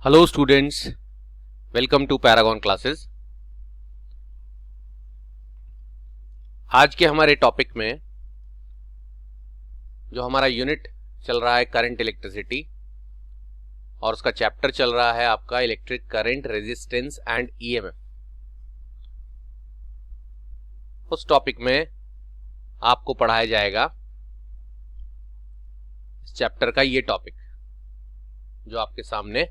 Hello students, welcome to Paragon classes. आज के हमारे टॉपिक में जो हमारा यूनिट चल रहा है करंट इलेक्ट्रिसिटी और उसका चैप्टर चल रहा है आपका electric current resistance and EMF. उस टॉपिक में आपको पढ़ाया जाएगा इस चैप्टर का ये टॉपिक जो आपके सामने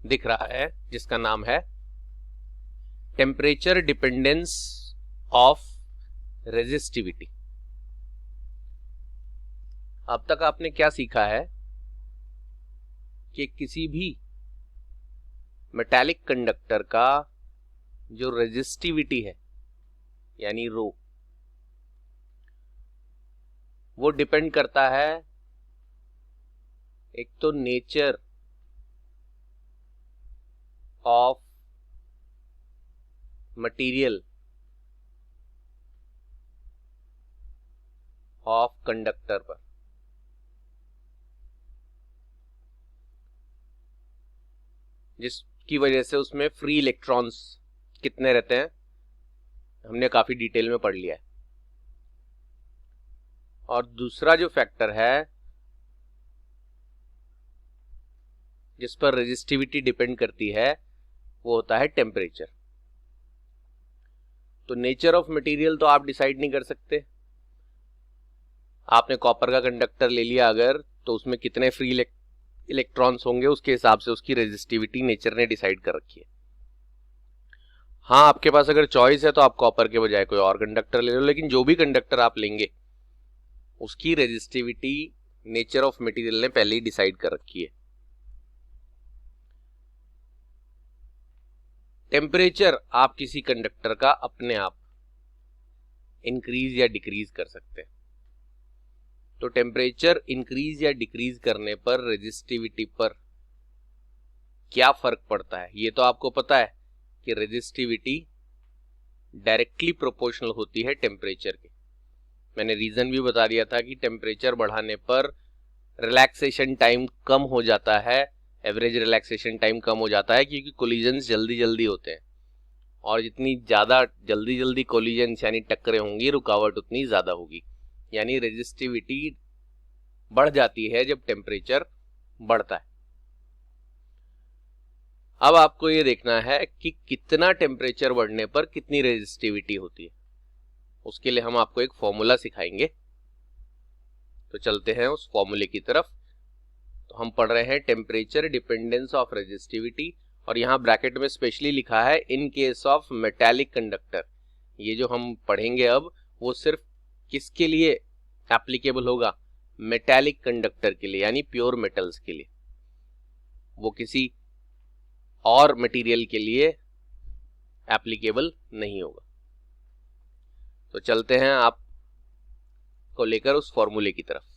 दिख रहा है, जिसका नाम है टेम्परेचर डिपेंडेंस ऑफ रेजिस्टिविटी। अब तक आपने क्या सीखा है कि किसी भी मेटालिक कंडक्टर का जो रेजिस्टिविटी है यानी रो, वो डिपेंड करता है एक तो nature of material of conductor पर। जिसकी वजह से उसमें फ्री इलेक्ट्रॉन्स कितने रहते हैं हमने काफी डिटेल में पढ़ लिया है। और दूसरा जो फैक्टर है जिस पर रेजिस्टिविटी डिपेंड करती है वो होता है टेम्परेचर। तो नेचर ऑफ मटेरियल तो आप डिसाइड नहीं कर सकते। आपने कॉपर का कंडक्टर ले लिया अगर, तो उसमें कितने फ्री इलेक्ट्रॉन्स होंगे उसके हिसाब से उसकी रेजिस्टिविटी नेचर ने डिसाइड कर रखी है। हाँ, आपके पास अगर चॉइस है तो आप कॉपर के बजाय कोई और कंडक्टर ले लो, लेकिन जो भी कंडक्टर आप लेंगे उसकी रेजिस्टिविटी नेचर ऑफ मटेरियल ने पहले ही डिसाइड कर रखी है। टेम्परेचर आप किसी कंडक्टर का अपने आप इंक्रीज या डिक्रीज कर सकते हैं। तो टेम्परेचर इंक्रीज या डिक्रीज करने पर रेजिस्टिविटी पर क्या फर्क पड़ता है ये तो आपको पता है कि रेजिस्टिविटी डायरेक्टली प्रोपोर्शनल होती है टेम्परेचर के। मैंने रीजन भी बता दिया था कि टेम्परेचर बढ़ाने पर रिलैक्सेशन टाइम कम हो जाता है, एवरेज रिलैक्सेशन टाइम कम हो जाता है, क्योंकि कोलिजन्स जल्दी जल्दी होते हैं और जितनी ज्यादा जल्दी जल्दी कोलिजन्स यानी टक्करें होंगी, रुकावट उतनी ज्यादा होगी, यानी रेजिस्टिविटी बढ़ जाती है जब टेम्परेचर बढ़ता है। अब आपको ये देखना है कि कितना टेम्परेचर बढ़ने पर कितनी रेजिस्टिविटी होती है। उसके लिए हम आपको एक फॉर्मूला सिखाएंगे, तो चलते हैं उस फॉर्मूले की तरफ। तो हम पढ़ रहे हैं टेम्परेचर डिपेंडेंस ऑफ रेजिस्टिविटी, और यहाँ ब्रैकेट में स्पेशली लिखा है in case of metallic conductor. ये जो हम पढ़ेंगे अब वो सिर्फ किसके लिए एप्लीकेबल होगा? मेटालिक कंडक्टर के लिए, यानी प्योर मेटल्स के लिए। वो किसी और मटेरियल के लिए एप्लीकेबल नहीं होगा। तो चलते हैं आप को लेकर उस फॉर्मूले की तरफ।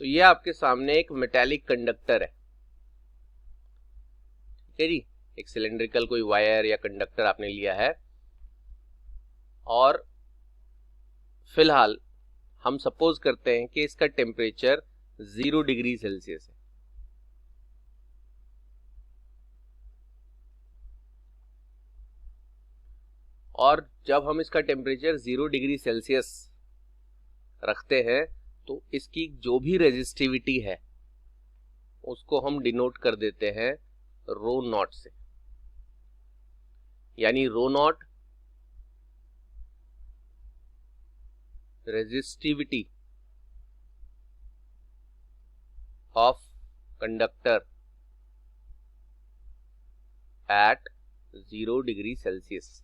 तो ये आपके सामने एक मेटालिक कंडक्टर है, ठीक है जी। एक सिलेंड्रिकल कोई वायर या कंडक्टर आपने लिया है और फिलहाल हम सपोज करते हैं कि इसका टेम्परेचर 0 डिग्री सेल्सियस है। और जब हम इसका टेम्परेचर 0 डिग्री सेल्सियस रखते हैं तो इसकी जो भी रेजिस्टिविटी है उसको हम डिनोट कर देते हैं रो नॉट से, यानी rho naught resistivity of conductor at 0 degree Celsius.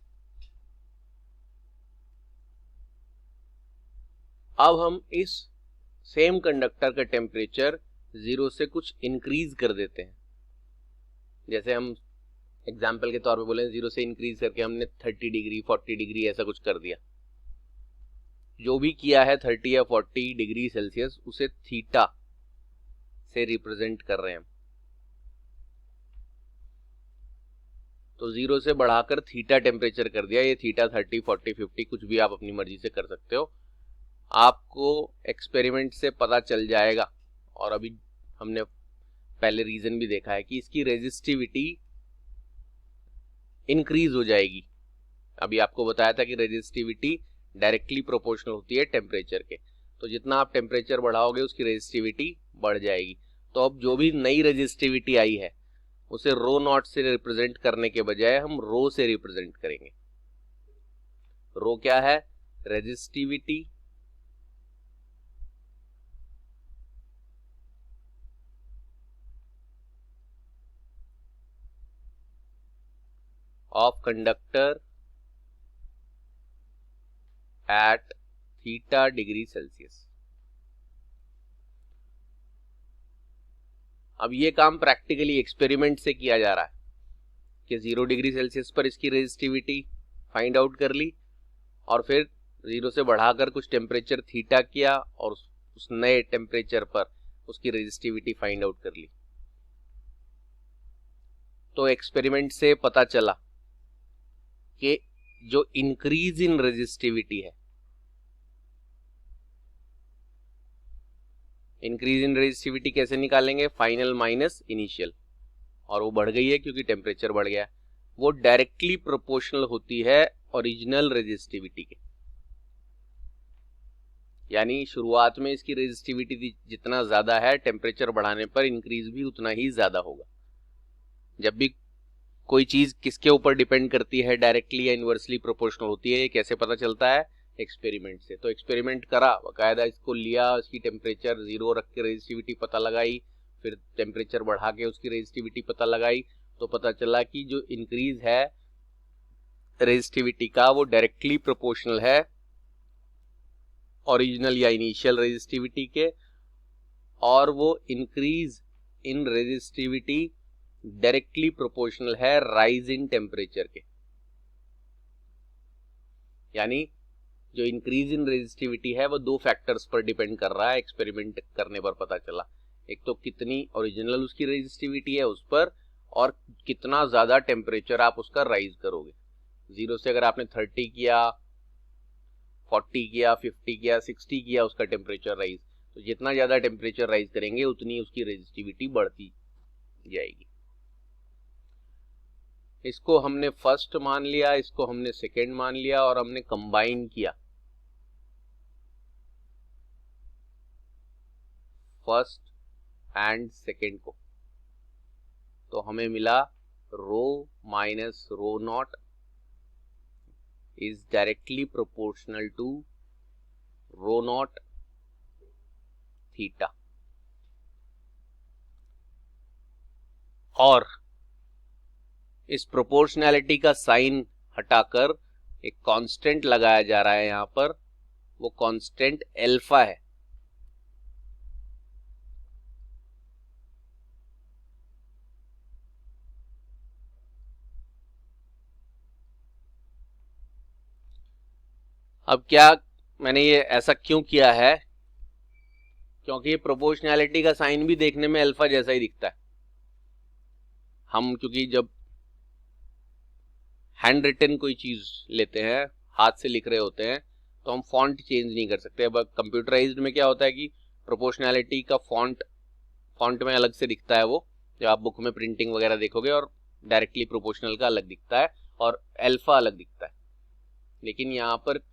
अब हम इस सेम कंडक्टर का टेम्परेचर 0 से कुछ इंक्रीज कर देते हैं। जैसे हम एग्जाम्पल के तौर पे बोले 0 से इंक्रीज करके हमने 30 डिग्री 40 डिग्री ऐसा कुछ कर दिया। जो भी किया है 30 या 40 डिग्री सेल्सियस उसे थीटा से रिप्रेजेंट कर रहे हैं हम। तो 0 से बढ़ाकर थीटा टेम्परेचर कर दिया। ये थीटा 30 40 50 कुछ भी आप अपनी मर्जी से कर सकते हो। आपको एक्सपेरिमेंट से पता चल जाएगा और अभी हमने पहले रीजन भी देखा है कि इसकी रेजिस्टिविटी इंक्रीज हो जाएगी। अभी आपको बताया था कि रेजिस्टिविटी डायरेक्टली प्रोपोर्शनल होती है टेम्परेचर के, तो जितना आप टेम्परेचर बढ़ाओगे उसकी रेजिस्टिविटी बढ़ जाएगी। तो अब जो भी नई रेजिस्टिविटी आई है उसे रो नॉट से रिप्रेजेंट करने के बजाय हम रो से रिप्रेजेंट करेंगे। रो क्या है? Resistivity of conductor at theta degree Celsius. अब ये काम प्रैक्टिकली एक्सपेरिमेंट से किया जा रहा है कि 0 डिग्री सेल्सियस पर इसकी रेजिस्टिविटी फाइंड आउट कर ली और फिर 0 से बढ़ाकर कुछ टेम्परेचर थीटा किया और उस नए टेम्परेचर पर उसकी रेजिस्टिविटी फाइंड आउट कर ली। तो एक्सपेरिमेंट से पता चला कि जो इंक्रीज इन रेजिस्टिविटी है, इंक्रीज इन रेजिस्टिविटी कैसे निकालेंगे? फाइनल माइनस इनिशियल, और वो बढ़ गई है क्योंकि टेम्परेचर बढ़ गया। वो डायरेक्टली प्रोपोर्शनल होती है ओरिजिनल रेजिस्टिविटी के। यानी शुरुआत में इसकी रेजिस्टिविटी जितना ज्यादा है, टेम्परेचर बढ़ाने पर इंक्रीज भी उतना ही ज्यादा होगा। जब भी कोई चीज किसके ऊपर डिपेंड करती है, डायरेक्टली या इनवर्सली प्रोपोर्शनल होती है, ये कैसे पता चलता है? एक्सपेरिमेंट से। तो एक्सपेरिमेंट करा, बाकायदा इसको लिया, उसकी टेम्परेचर 0 रख के रेजिस्टिविटी पता लगाई, फिर टेम्परेचर बढ़ा के उसकी रेजिस्टिविटी पता लगाई, तो पता चला कि जो इंक्रीज है रेजिस्टिविटी का वो डायरेक्टली प्रोपोर्शनल है ओरिजिनल या इनिशियल रेजिस्टिविटी के, और वो increase in resistivity directly proportional है राइज इन टेम्परेचर के। यानी जो इंक्रीज इन रेजिस्टिविटी है वो 2 फैक्टर्स पर डिपेंड कर रहा है, एक्सपेरिमेंट करने पर पता चला। एक तो कितनी ओरिजिनल उसकी रेजिस्टिविटी है उस पर, और कितना ज्यादा टेम्परेचर आप उसका राइज करोगे। 0 से अगर आपने 30 किया, 40 किया, 50 किया, 60 किया उसका टेम्परेचर राइज, तो जितना ज्यादा टेम्परेचर राइज करेंगे उतनी उसकी रेजिस्टिविटी बढ़ती जाएगी। इसको हमने फर्स्ट मान लिया, इसको हमने सेकेंड मान लिया, और हमने कंबाइन किया फर्स्ट एंड सेकेंड को, तो हमें मिला rho minus rho naught is directly proportional to rho naught theta. और इस प्रोपोर्शनैलिटी का साइन हटाकर एक कांस्टेंट लगाया जा रहा है यहां पर, वो कांस्टेंट एल्फा है। अब क्या मैंने ये ऐसा क्यों किया है? क्योंकि ये प्रोपोर्शनैलिटी का साइन भी देखने में अल्फा जैसा ही दिखता है। हम क्योंकि जब हैंड रिटन कोई चीज लेते हैं, हाथ से लिख रहे होते हैं, तो हम फॉन्ट चेंज नहीं कर सकते। अब कंप्यूटराइज्ड में क्या होता है कि प्रोपोर्शनैलिटी का फॉन्ट में अलग से दिखता है वो, जब आप बुक में प्रिंटिंग वगैरह देखोगे, और डायरेक्टली प्रोपोर्शनल का अलग दिखता है और अल्फा अलग दिखता है। लेकिन यहाँ पर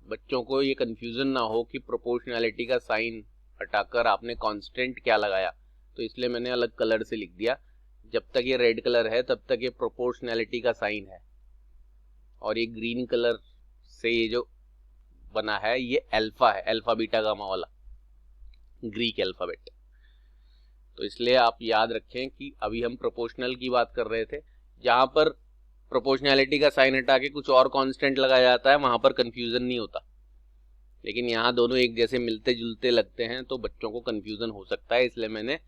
बच्चों को ये कंफ्यूजन ना हो कि प्रोपोर्शनैलिटी का साइन हटाकर आपने कांस्टेंट क्या लगाया, तो इसलिए मैंने अलग कलर से लिख दिया। जब तक ये रेड कलर है तब तक ये प्रोपोर्शनैलिटी का साइन है, और ये ग्रीन कलर से ये जो बना है ये अल्फा है, अल्फा बीटा गामा वाला ग्रीक अल्फाबेट। तो इसलिए आप याद रखें कि अभी हम प्रोपोर्शनल की बात कर रहे थे, जहां पर प्रोपोर्शनैलिटी का साइन हटा के कुछ और कांस्टेंट लगाया जाता है, वहां पर कंफ्यूजन नहीं होता। लेकिन यहाँ दोनों एक जैसे मिलते जुलते लगते हैं तो बच्चों को कंफ्यूजन हो सकता है, इसलिए मैंने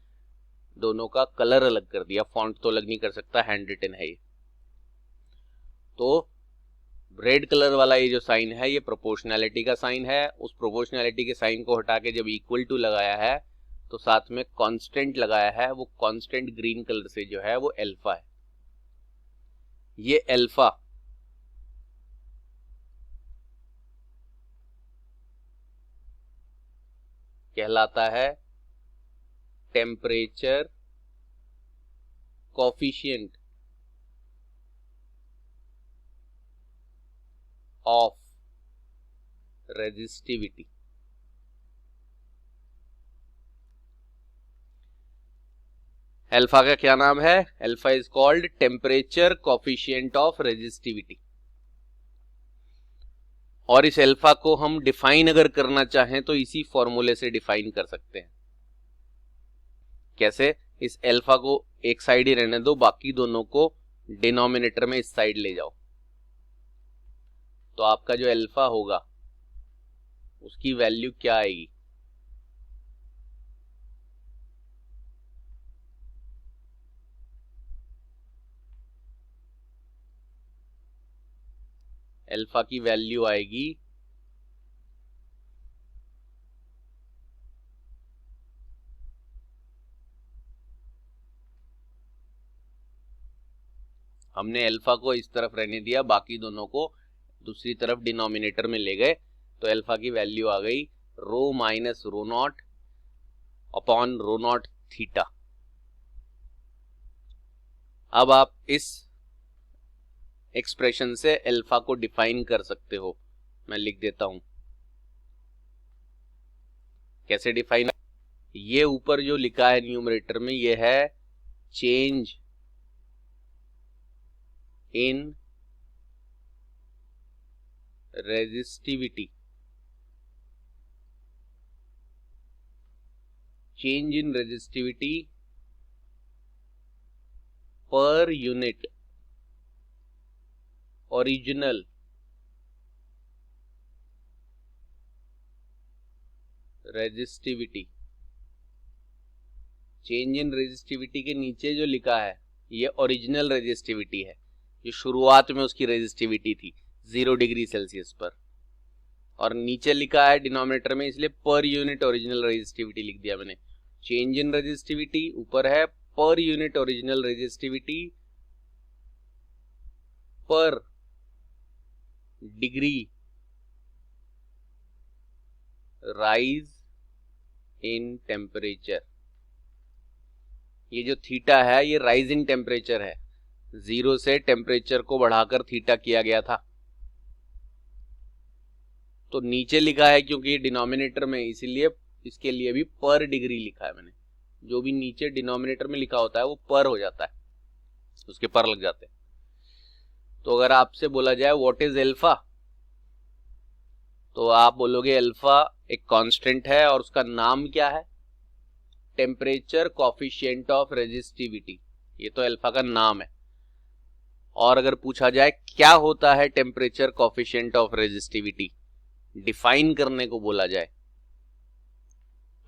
दोनों का कलर अलग कर दिया। फॉन्ट तो अलग नहीं कर सकता, हैंड रिटन है ये। तो रेड कलर वाला ये जो साइन है ये प्रोपोर्शनैलिटी का साइन है। उस प्रोपोर्शनैलिटी के साइन को हटा के जब इक्वल टू लगाया है तो साथ में कांस्टेंट लगाया है, वो कांस्टेंट ग्रीन कलर से जो है वो अल्फा है। ये अल्फा कहलाता है temperature coefficient of resistivity. Alpha का क्या नाम है? Alpha is called temperature coefficient of resistivity. और इस अल्फा को हम डिफाइन अगर करना चाहें तो इसी फॉर्मूले से डिफाइन कर सकते हैं। कैसे? इस अल्फा को एक साइड ही रहने दो, बाकी दोनों को डिनोमिनेटर में इस साइड ले जाओ, तो आपका जो अल्फा होगा उसकी वैल्यू क्या आएगी? अल्फा की वैल्यू आएगी हमने अल्फा को इस तरफ रहने दिया, बाकी दोनों को दूसरी तरफ डिनोमिनेटर में ले गए, तो अल्फा की वैल्यू आ गई rho minus rho naught upon rho naught theta. अब आप इस एक्सप्रेशन से अल्फा को डिफाइन कर सकते हो। मैं लिख देता हूं कैसे डिफाइन। ये ऊपर जो लिखा है न्यूमरेटर में, ये है change in resistivity. Change in resistivity per unit original resistivity. Change in resistivity के नीचे जो लिखा है ये ओरिजिनल रेजिस्टिविटी है, जो शुरुआत में उसकी रेजिस्टिविटी थी 0 डिग्री सेल्सियस पर, और नीचे लिखा है डिनोमिनेटर में, इसलिए पर यूनिट ओरिजिनल रेजिस्टिविटी लिख दिया मैंने। चेंज इन रेजिस्टिविटी ऊपर है पर unit original resistivity per degree rise in temperature. ये जो थीटा है ये राइज इन टेम्परेचर है, 0 से टेम्परेचर को बढ़ाकर थीटा किया गया था। तो नीचे लिखा है क्योंकि ये डिनोमिनेटर में, इसीलिए इसके लिए भी पर डिग्री लिखा है मैंने। जो भी नीचे डिनोमिनेटर में लिखा होता है वो पर हो जाता है, उसके पर लग जाते हैं। तो अगर आपसे बोला जाए व्हाट इज अल्फा, तो आप बोलोगे अल्फा एक कांस्टेंट है और उसका नाम क्या है? Temperature coefficient of resistivity. ये तो अल्फा का नाम है। और अगर पूछा जाए क्या होता है temperature coefficient of resistivity, define करने को बोला जाए,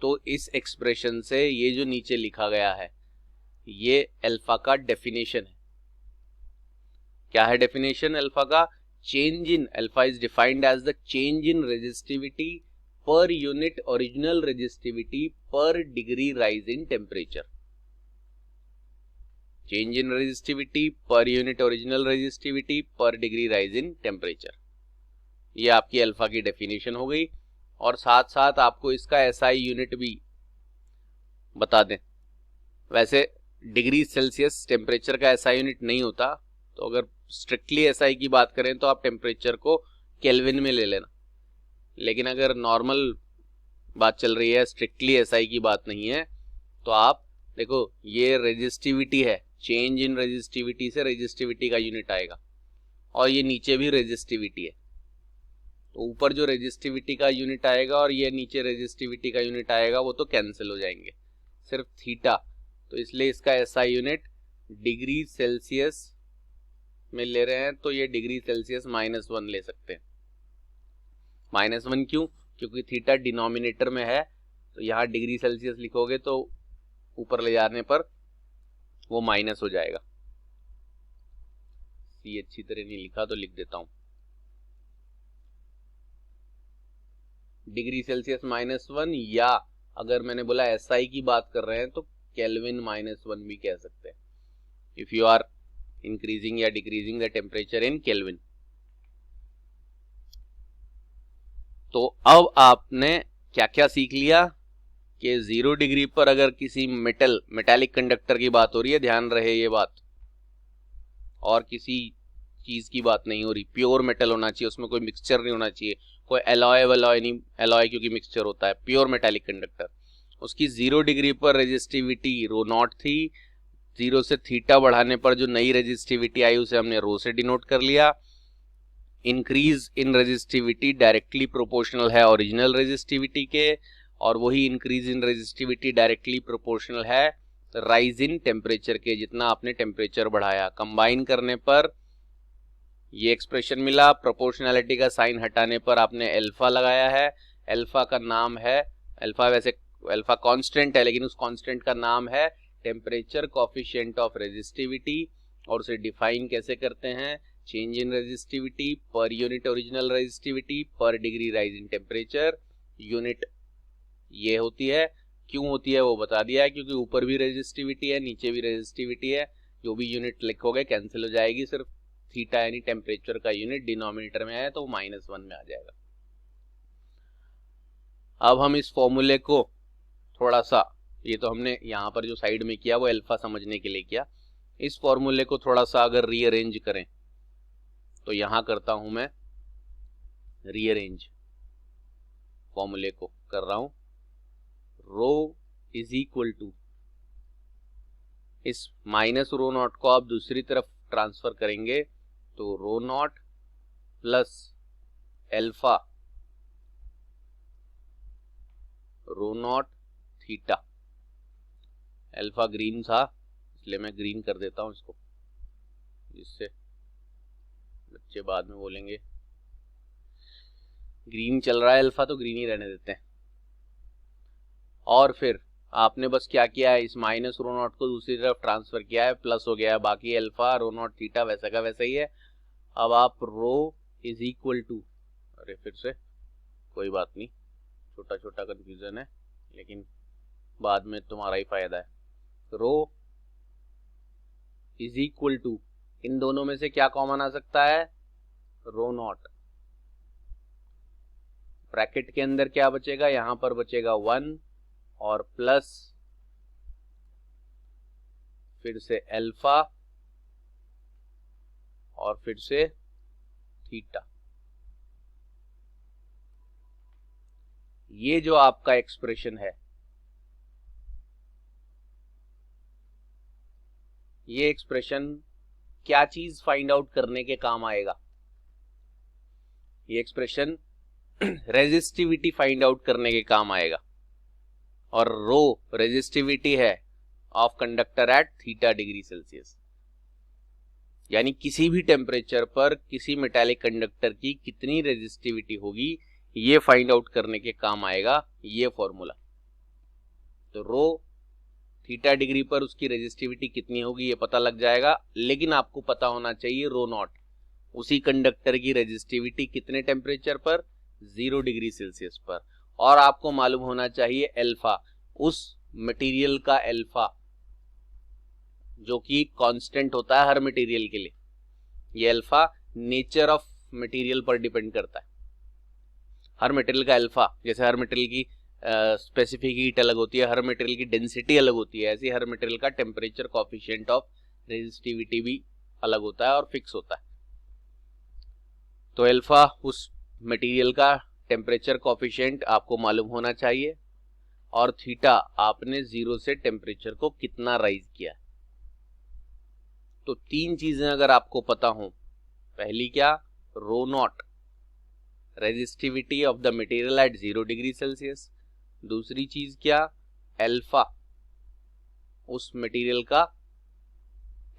तो इस एक्सप्रेशन से ये जो नीचे लिखा गया है ये अल्फा का डेफिनेशन है। क्या है डेफिनेशन अल्फा का? Change in alpha is defined as the change in resistivity per unit original resistivity per degree rise in temperature. Change in resistivity per unit original resistivity per degree rise in temperature. ये आपकी alpha की definition हो गई। और साथ साथ आपको इसका एसआई यूनिट भी बता दें। वैसे डिग्री सेल्सियस टेम्परेचर का एसआई यूनिट नहीं होता, तो अगर स्ट्रिक्टली एसआई की बात करें तो आप टेम्परेचर को केल्विन में ले लेना। लेकिन अगर नॉर्मल बात चल रही है, स्ट्रिक्टली एसआई की बात नहीं है, तो आप देखो ये रेजिस्टिविटी है, चेंज इन रेजिस्टिविटी से रेजिस्टिविटी का यूनिट आएगा, और ये नीचे भी रेजिस्टिविटी है, तो ऊपर जो रेजिस्टिविटी का यूनिट आएगा और ये नीचे रेजिस्टिविटी का यूनिट आएगा वो तो कैंसिल हो जाएंगे, सिर्फ थीटा। तो इसलिए इसका एसआई यूनिट डिग्री सेल्सियस में ले रहे हैं, तो ये डिग्री सेल्सियस -1 ले सकते हैं। -1 क्यों? क्योंकि थीटा डिनोमिनेटर में है, तो यहाँ डिग्री सेल्सियस लिखोगे तो ऊपर ले जाने पर वो माइनस हो जाएगा। सी अच्छी तरह नहीं लिखा तो लिख देता हूं, डिग्री सेल्सियस -1, या अगर मैंने बोला एसआई की बात कर रहे हैं तो केल्विन -1 भी कह सकते हैं, इफ यू आर इंक्रीजिंग या decreasing the temperature in kelvin. तो अब आपने क्या क्या सीख लिया कि 0 डिग्री पर अगर किसी मेटालिक कंडक्टर की बात हो रही है, ध्यान रहे ये बात, और किसी चीज की बात नहीं हो रही, प्योर मेटल होना चाहिए, उसमें कोई मिक्सचर नहीं होना चाहिए, कोई एलॉय नहीं, एलॉय क्योंकि मिक्सचर होता है, प्योर मेटालिक कंडक्टर, उसकी 0 डिग्री पर रेजिस्टिविटी रो नॉट थी। 0 से थीटा बढ़ाने पर जो नई रेजिस्टिविटी आई उसे हमने रो से डिनोट कर लिया। Increase in resistivity directly proportional है ओरिजिनल रेजिस्टिविटी के, और वही increase in resistivity directly proportional है राइज इन टेम्परेचर के, जितना आपने टेम्परेचर बढ़ाया। कंबाइन करने पर ये एक्सप्रेशन मिला। प्रोपोर्शनैलिटी का साइन हटाने पर आपने अल्फा लगाया है, अल्फा का नाम है, अल्फा वैसे अल्फा कांस्टेंट है लेकिन उस कांस्टेंट का नाम है टेम्परेचर कोफिशिएंट ऑफ रेजिस्टिविटी, और उसे डिफाइन कैसे करते हैं, change in resistivity per unit original resistivity per degree rise in temperature. Unit ये होती है, क्यों होती है वो बता दिया है, क्योंकि ऊपर भी रेजिस्टिविटी है नीचे भी रेजिस्टिविटी है, जो भी यूनिट लिखोगे कैंसिल हो जाएगी, सिर्फ थीटा यानी टेम्परेचर का यूनिट डिनोमिनेटर में आया तो वो -1 में आ जाएगा। अब हम इस फॉर्मूले को थोड़ा सा, ये तो हमने यहाँ पर जो साइड में किया वो अल्फा समझने के लिए किया, इस फॉर्मूले को थोड़ा सा अगर रीअरेंज करें तो यहां करता हूं मैं रीअरेंज, फॉर्मूले को कर रहा हूं, रो इज इक्वल टू, इस माइनस रो नॉट को आप दूसरी तरफ ट्रांसफर करेंगे तो rho naught plus alpha rho naught theta, alpha green था इसलिए मैं ग्रीन कर देता हूं इसको, जिससे बच्चे बाद में बोलेंगे ग्रीन चल रहा है अल्फा तो ग्रीन ही रहने देते हैं। और फिर आपने बस क्या किया है, इस माइनस रो नॉट को दूसरी तरफ ट्रांसफर किया है, प्लस हो गया है, बाकी अल्फा रो नॉट थीटा वैसा का वैसा ही है। अब आप रो इज इक्वल टू, अरे फिर से कोई बात नहीं, छोटा छोटा कंफ्यूजन है लेकिन बाद में तुम्हारा ही फायदा है। रो इज इक्वल टू, इन दोनों में से क्या कॉमन आ सकता है, रो नॉट, ब्रैकेट के अंदर क्या बचेगा, यहां पर बचेगा 1 और प्लस फिर से अल्फा और फिर से थीटा। ये जो आपका एक्सप्रेशन है, ये एक्सप्रेशन क्या चीज फाइंड आउट करने के काम आएगा, ये एक्सप्रेशन रेजिस्टिविटी फाइंड आउट करने के काम आएगा, और रो रेजिस्टिविटी है of conductor at theta degree Celsius, यानी किसी भी टेम्परेचर पर किसी मेटालिक कंडक्टर की कितनी रेजिस्टिविटी होगी ये फाइंड आउट करने के काम आएगा ये फॉर्मूला। तो रो थीटा डिग्री पर उसकी रेजिस्टिविटी कितनी होगी ये पता लग जाएगा, लेकिन आपको पता होना चाहिए रो नॉट, उसी कंडक्टर की रेजिस्टिविटी कितने टेम्परेचर पर, 0 डिग्री सेल्सियस पर, और आपको मालूम होना चाहिए अल्फा, उस मटेरियल का अल्फा जो कि कांस्टेंट होता है हर मटेरियल के लिए। ये अल्फा नेचर ऑफ मटेरियल पर डिपेंड करता है, हर मटेरियल का अल्फा, जैसे हर मटेरियल की स्पेसिफिक हीट अलग होती है, हर मटेरियल की डेंसिटी अलग होती है, ऐसे हर मटेरियल का टेम्परेचर कोफिशिएंट ऑफ रेजिस्टिविटी भी अलग होता है और फिक्स होता है। तो अल्फा उस मटेरियल का टेम्परेचर कोफिशिएंट आपको मालूम होना चाहिए, और थीटा आपने 0 से टेम्परेचर को कितना राइज किया। तो 3 चीजें अगर आपको पता हो, पहली क्या, rho naught resistivity of the material at 0 degree Celsius, दूसरी चीज क्या, अल्फा उस मटेरियल का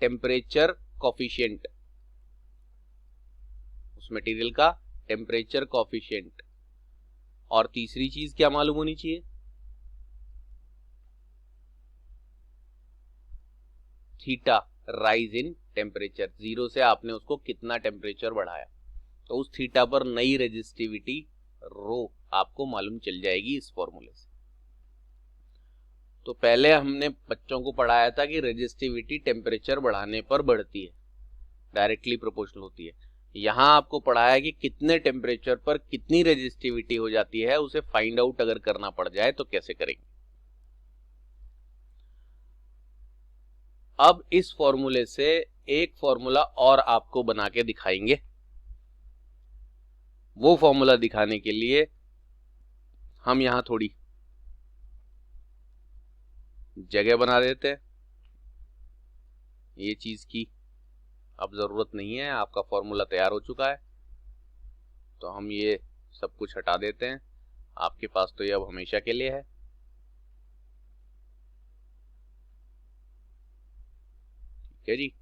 टेम्परेचर कोफिशिएंट, उस मटेरियल का टेम्परेचर कोफिशिएंट, और तीसरी चीज क्या मालूम होनी चाहिए, थीटा राइज इन टेम्परेचर, 0 से आपने उसको कितना टेम्परेचर बढ़ाया, तो उस थीटा पर नई रेजिस्टिविटी रो आपको मालूम चल जाएगी इस फॉर्मूले से। तो पहले हमने बच्चों को पढ़ाया था कि रेजिस्टिविटी टेम्परेचर बढ़ाने पर बढ़ती है, डायरेक्टली प्रोपोर्शनल होती है। यहां आपको पढ़ाया कि कितने टेम्परेचर पर कितनी रेजिस्टिविटी हो जाती है, उसे फाइंड आउट अगर करना पड़ जाए तो कैसे करेंगे। अब इस फॉर्मूले से एक फॉर्मूला और आपको बना के दिखाएंगे। वो फॉर्मूला दिखाने के लिए हम यहां थोड़ी जगह बना देते हैं। ये चीज की अब जरूरत नहीं है, आपका फॉर्मूला तैयार हो चुका है, तो हम ये सब कुछ हटा देते हैं। आपके पास तो ये अब हमेशा के लिए है। ठीक है जी।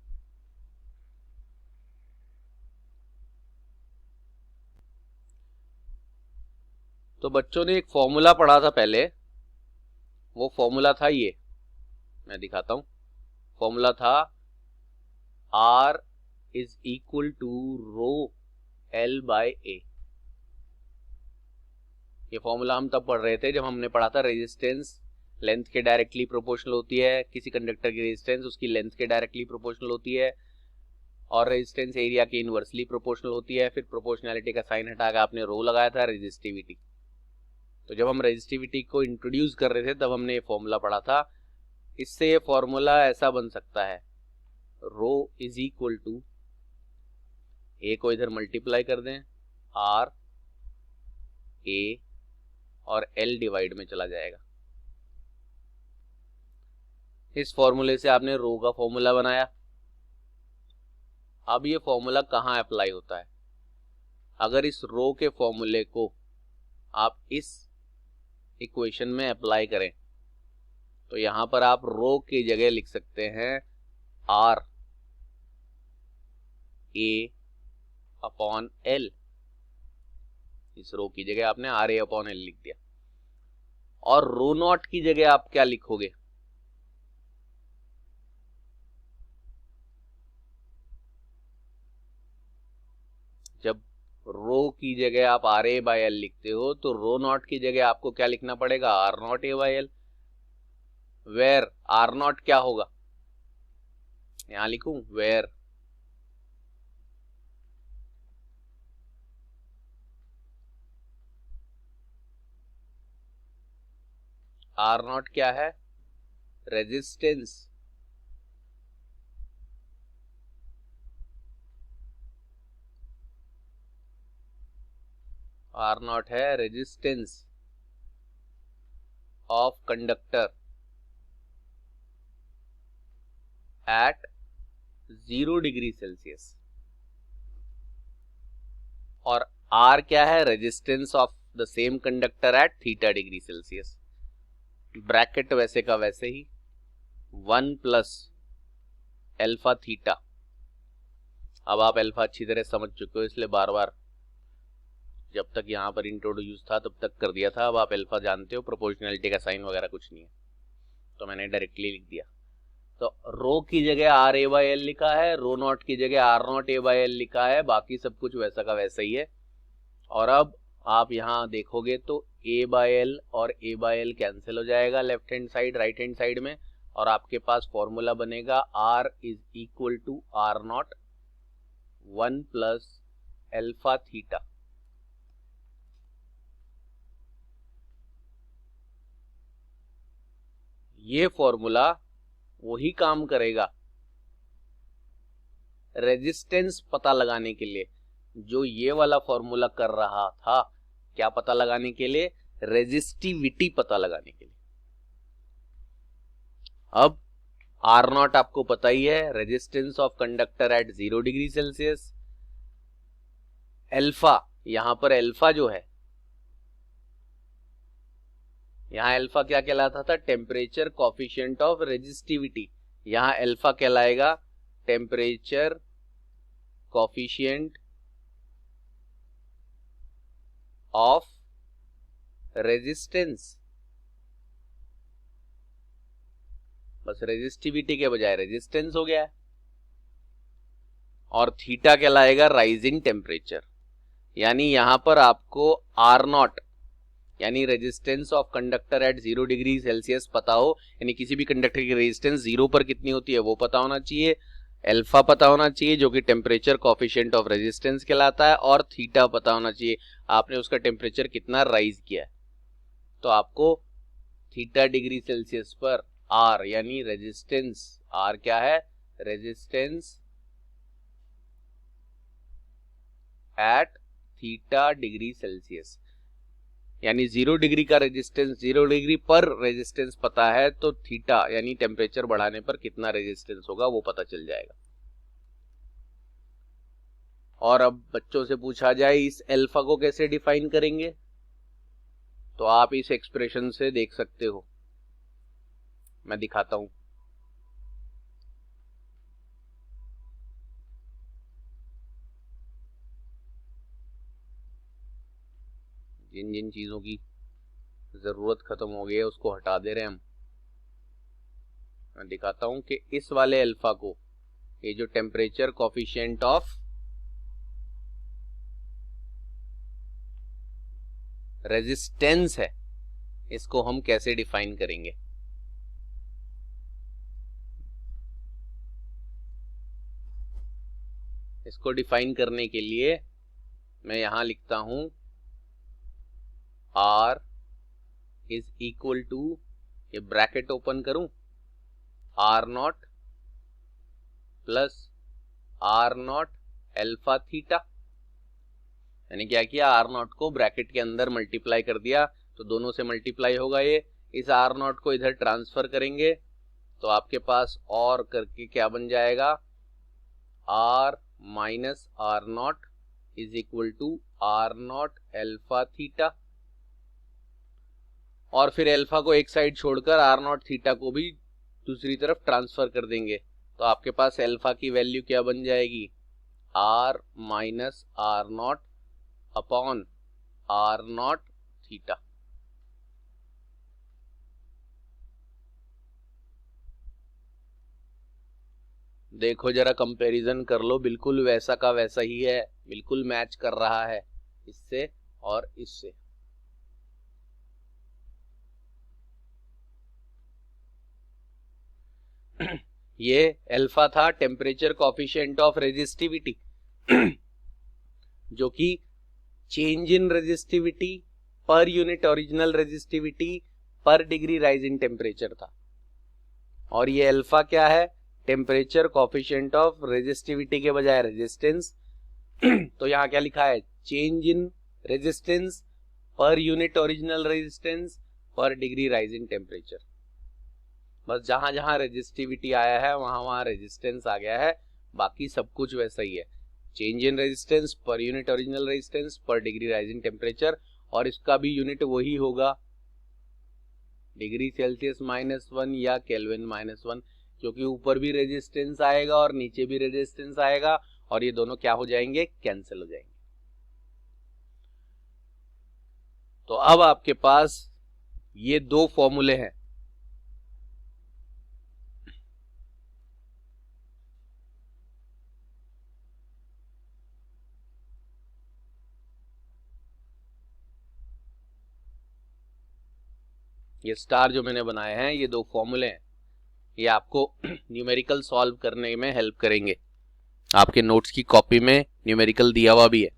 तो बच्चों ने एक फॉर्मूला पढ़ा था पहले, वो फॉर्मूला था ये, मैं दिखाता हूं। फॉर्मूला था R is equal to rho L by A। ये फॉर्मूला हम तब पढ़ रहे थे जब हमने पढ़ा था रेजिस्टेंस लेंथ के डायरेक्टली प्रोपोर्शनल होती है, किसी कंडक्टर की रेजिस्टेंस उसकी लेंथ के डायरेक्टली प्रोपोर्शनल होती है, और रेजिस्टेंस एरिया के इनवर्सली प्रोपोर्शनल होती है। फिर प्रोपोर्शनैलिटी का साइन हटा के आपने रो लगाया था रेजिस्टिविटी। तो जब हम रेजिस्टिविटी को इंट्रोड्यूस कर रहे थे तब हमने ये फॉर्मूला पढ़ा था। इससे ये फॉर्मूला ऐसा बन सकता है, रो इज इक्वल टू, ए को इधर मल्टीप्लाई कर दें, आर ए और एल डिवाइड में चला जाएगा। इस फॉर्मूले से आपने रो का फॉर्मूला बनाया। अब ये फॉर्मूला कहाँ अप्लाई होता है? अगर इस रो के फॉर्मूले को आप इस इक्वेशन में अप्लाई करें तो यहां पर आप रो की जगह लिख सकते हैं आर ए अपॉन एल। इस रो की जगह आपने आर ए अपॉन एल लिख दिया। और रो नॉट की जगह आप क्या लिखोगे? जब रो की जगह आप आर ए बाय एल लिखते हो तो रो नॉट की जगह आपको क्या लिखना पड़ेगा? R naught A by L. Where R naught क्या होगा? यहां लिखूं वेयर आर नॉट क्या है? रेजिस्टेंस। आर नॉट है resistance of conductor at 0 degree Celsius. और आर क्या है? Resistance of the same conductor at theta degree Celsius. Bracket वैसे का वैसे ही 1 प्लस एल्फा थीटा। अब आप एल्फा अच्छी तरह समझ चुके हो, इसलिए बार बार जब तक यहां पर इंट्रोड्यूस था तब तक कर दिया था। अब आप एल्फा जानते हो, प्रोपोर्शनैलिटी का साइन वगैरह कुछ नहीं है, तो मैंने डायरेक्टली लिख दिया। तो रो की जगह आर ए बाय एल लिखा है, रो नॉट की जगह R naught A by L लिखा है, बाकी सब कुछ वैसा का वैसा ही है। और अब आप यहां देखोगे तो ए बाय एल और ए बाय एल कैंसिल हो जाएगा left hand side right hand side में, और आपके पास फॉर्मूला बनेगा R is equal to R naught 1 plus alpha theta. ये फॉर्मूला वही काम करेगा रेजिस्टेंस पता लगाने के लिए जो ये वाला फॉर्मूला कर रहा था। क्या पता लगाने के लिए? रेजिस्टिविटी पता लगाने के लिए। अब आर नॉट आपको पता ही है, resistance of conductor at 0 degree Celsius. Alpha, यहां पर एल्फा जो है, यहां अल्फा क्या कहलाता था? Temperature coefficient of resistivity. यहां अल्फा कहलाएगा टेम्परेचर कॉफिशिएंट ऑफ रेजिस्टेंस। बस रेजिस्टिविटी के बजाय रेजिस्टेंस हो गया है। और थीटा कहलाएगा राइजिंग टेम्परेचर। यानी यहां पर आपको आर नॉट यानी resistance of conductor at 0 degree Celsius पता हो, यानी किसी भी कंडक्टर की रेजिस्टेंस 0 पर कितनी होती है वो पता होना चाहिए, अल्फा पता होना चाहिए जो कि टेम्परेचर कोफिशिएंट ऑफ रेजिस्टेंस कहलाता है, और थीटा पता होना चाहिए आपने उसका टेम्परेचर कितना राइज किया है। तो आपको थीटा डिग्री सेल्सियस पर आर यानी रेजिस्टेंस, आर क्या है, resistance at theta degree Celsius, यानी 0 डिग्री का रेजिस्टेंस, 0 डिग्री पर रेजिस्टेंस पता है तो थीटा यानी टेम्परेचर बढ़ाने पर कितना रेजिस्टेंस होगा वो पता चल जाएगा। और अब बच्चों से पूछा जाए इस अल्फा को कैसे डिफाइन करेंगे, तो आप इस एक्सप्रेशन से देख सकते हो, मैं दिखाता हूं। जिन जिन चीजों की जरूरत खत्म हो गई है उसको हटा दे रहे हैं हम। मैं दिखाता हूं कि इस वाले अल्फा को, ये जो टेम्परेचर कोफिशिएंट ऑफ रेजिस्टेंस है, इसको हम कैसे डिफाइन करेंगे। इसको डिफाइन करने के लिए मैं यहां लिखता हूं R इज इक्वल टू, ये ब्रैकेट ओपन करूं, R0 plus R0 alpha theta, यानी क्या किया, R0 को ब्रैकेट के अंदर मल्टीप्लाई कर दिया तो दोनों से मल्टीप्लाई होगा ये, इस R0 को इधर ट्रांसफर करेंगे तो आपके पास और करके क्या बन जाएगा, R minus R0 is equal to R0 alpha theta, और फिर अल्फा को एक साइड छोड़कर R0 थीटा को भी दूसरी तरफ ट्रांसफर कर देंगे तो आपके पास अल्फा की वैल्यू क्या बन जाएगी, R minus R0 upon R0 theta. देखो जरा कंपैरिजन कर लो, बिल्कुल वैसा का वैसा ही है, बिल्कुल मैच कर रहा है इससे और इससे। ये अल्फा था टेम्परेचर कोफिशिएंट ऑफ रेजिस्टिविटी जो कि change in resistivity per unit original resistivity per degree rise in temperature था, और ये अल्फा क्या है, टेम्परेचर कोफिशिएंट ऑफ रेजिस्टिविटी के बजाय रेजिस्टेंस तो यहां क्या लिखा है, चेंज इन रेजिस्टेंस पर यूनिट ओरिजिनल रेजिस्टेंस पर डिग्री राइज इन टेम्परेचर। बस जहां जहां रेजिस्टिविटी आया है वहां वहां रेजिस्टेंस आ गया है, बाकी सब कुछ वैसा ही है, चेंज इन रेजिस्टेंस पर यूनिट ओरिजिनल रेजिस्टेंस पर डिग्री राइज इन टेम्परेचर, और इसका भी यूनिट वही होगा डिग्री सेल्सियस -1 या केल्विन -1, क्योंकि ऊपर भी रेजिस्टेंस आएगा और नीचे भी रेजिस्टेंस आएगा और ये दोनों क्या हो जाएंगे, कैंसिल हो जाएंगे। तो अब आपके पास ये दो फॉर्मूले हैं, ये स्टार जो मैंने बनाए हैं ये दो फॉर्मूले हैं, ये आपको न्यूमेरिकल सॉल्व करने में हेल्प करेंगे। आपके नोट्स की कॉपी में न्यूमेरिकल दिया हुआ भी है,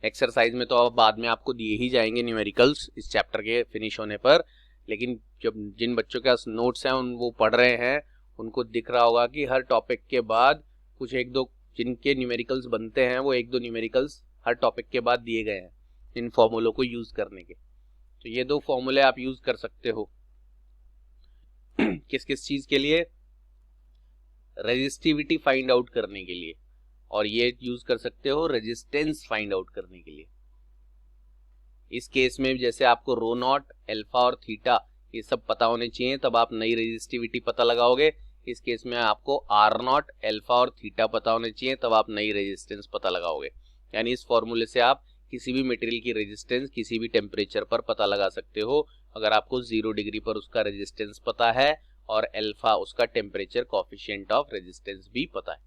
एक्सरसाइज में तो अब बाद में आपको दिए ही जाएंगे न्यूमेरिकल्स इस चैप्टर के फिनिश होने पर, लेकिन जब जिन बच्चों के पास नोट्स हैं वो पढ़ रहे हैं उनको दिख रहा होगा कि हर टॉपिक के बाद कुछ एक दो जिनके न्यूमेरिकल्स बनते हैं वो एक दो न्यूमेरिकल्स हर टॉपिक के बाद दिए गए हैं इन फॉर्मूलों को यूज करने के। तो ये दो फॉर्मूले आप यूज कर सकते हो किस किस चीज के लिए, रेजिस्टिविटी फाइंड आउट करने के लिए, और ये यूज कर सकते हो रेजिस्टेंस फाइंड आउट करने के लिए। इस केस में जैसे आपको रो नॉट, अल्फा और थीटा ये सब पता होने चाहिए तब आप नई रेजिस्टिविटी पता लगाओगे। इस केस में आपको आर नॉट, अल्फा और थीटा पता होने चाहिए तब आप नई रेजिस्टेंस पता लगाओगे। यानी इस फॉर्मूले से आप किसी भी मटेरियल की रेजिस्टेंस किसी भी टेम्परेचर पर पता लगा सकते हो, अगर आपको 0 डिग्री पर उसका रेजिस्टेंस पता है और अल्फा उसका टेम्परेचर कोफिशिएंट ऑफ रेजिस्टेंस भी पता है।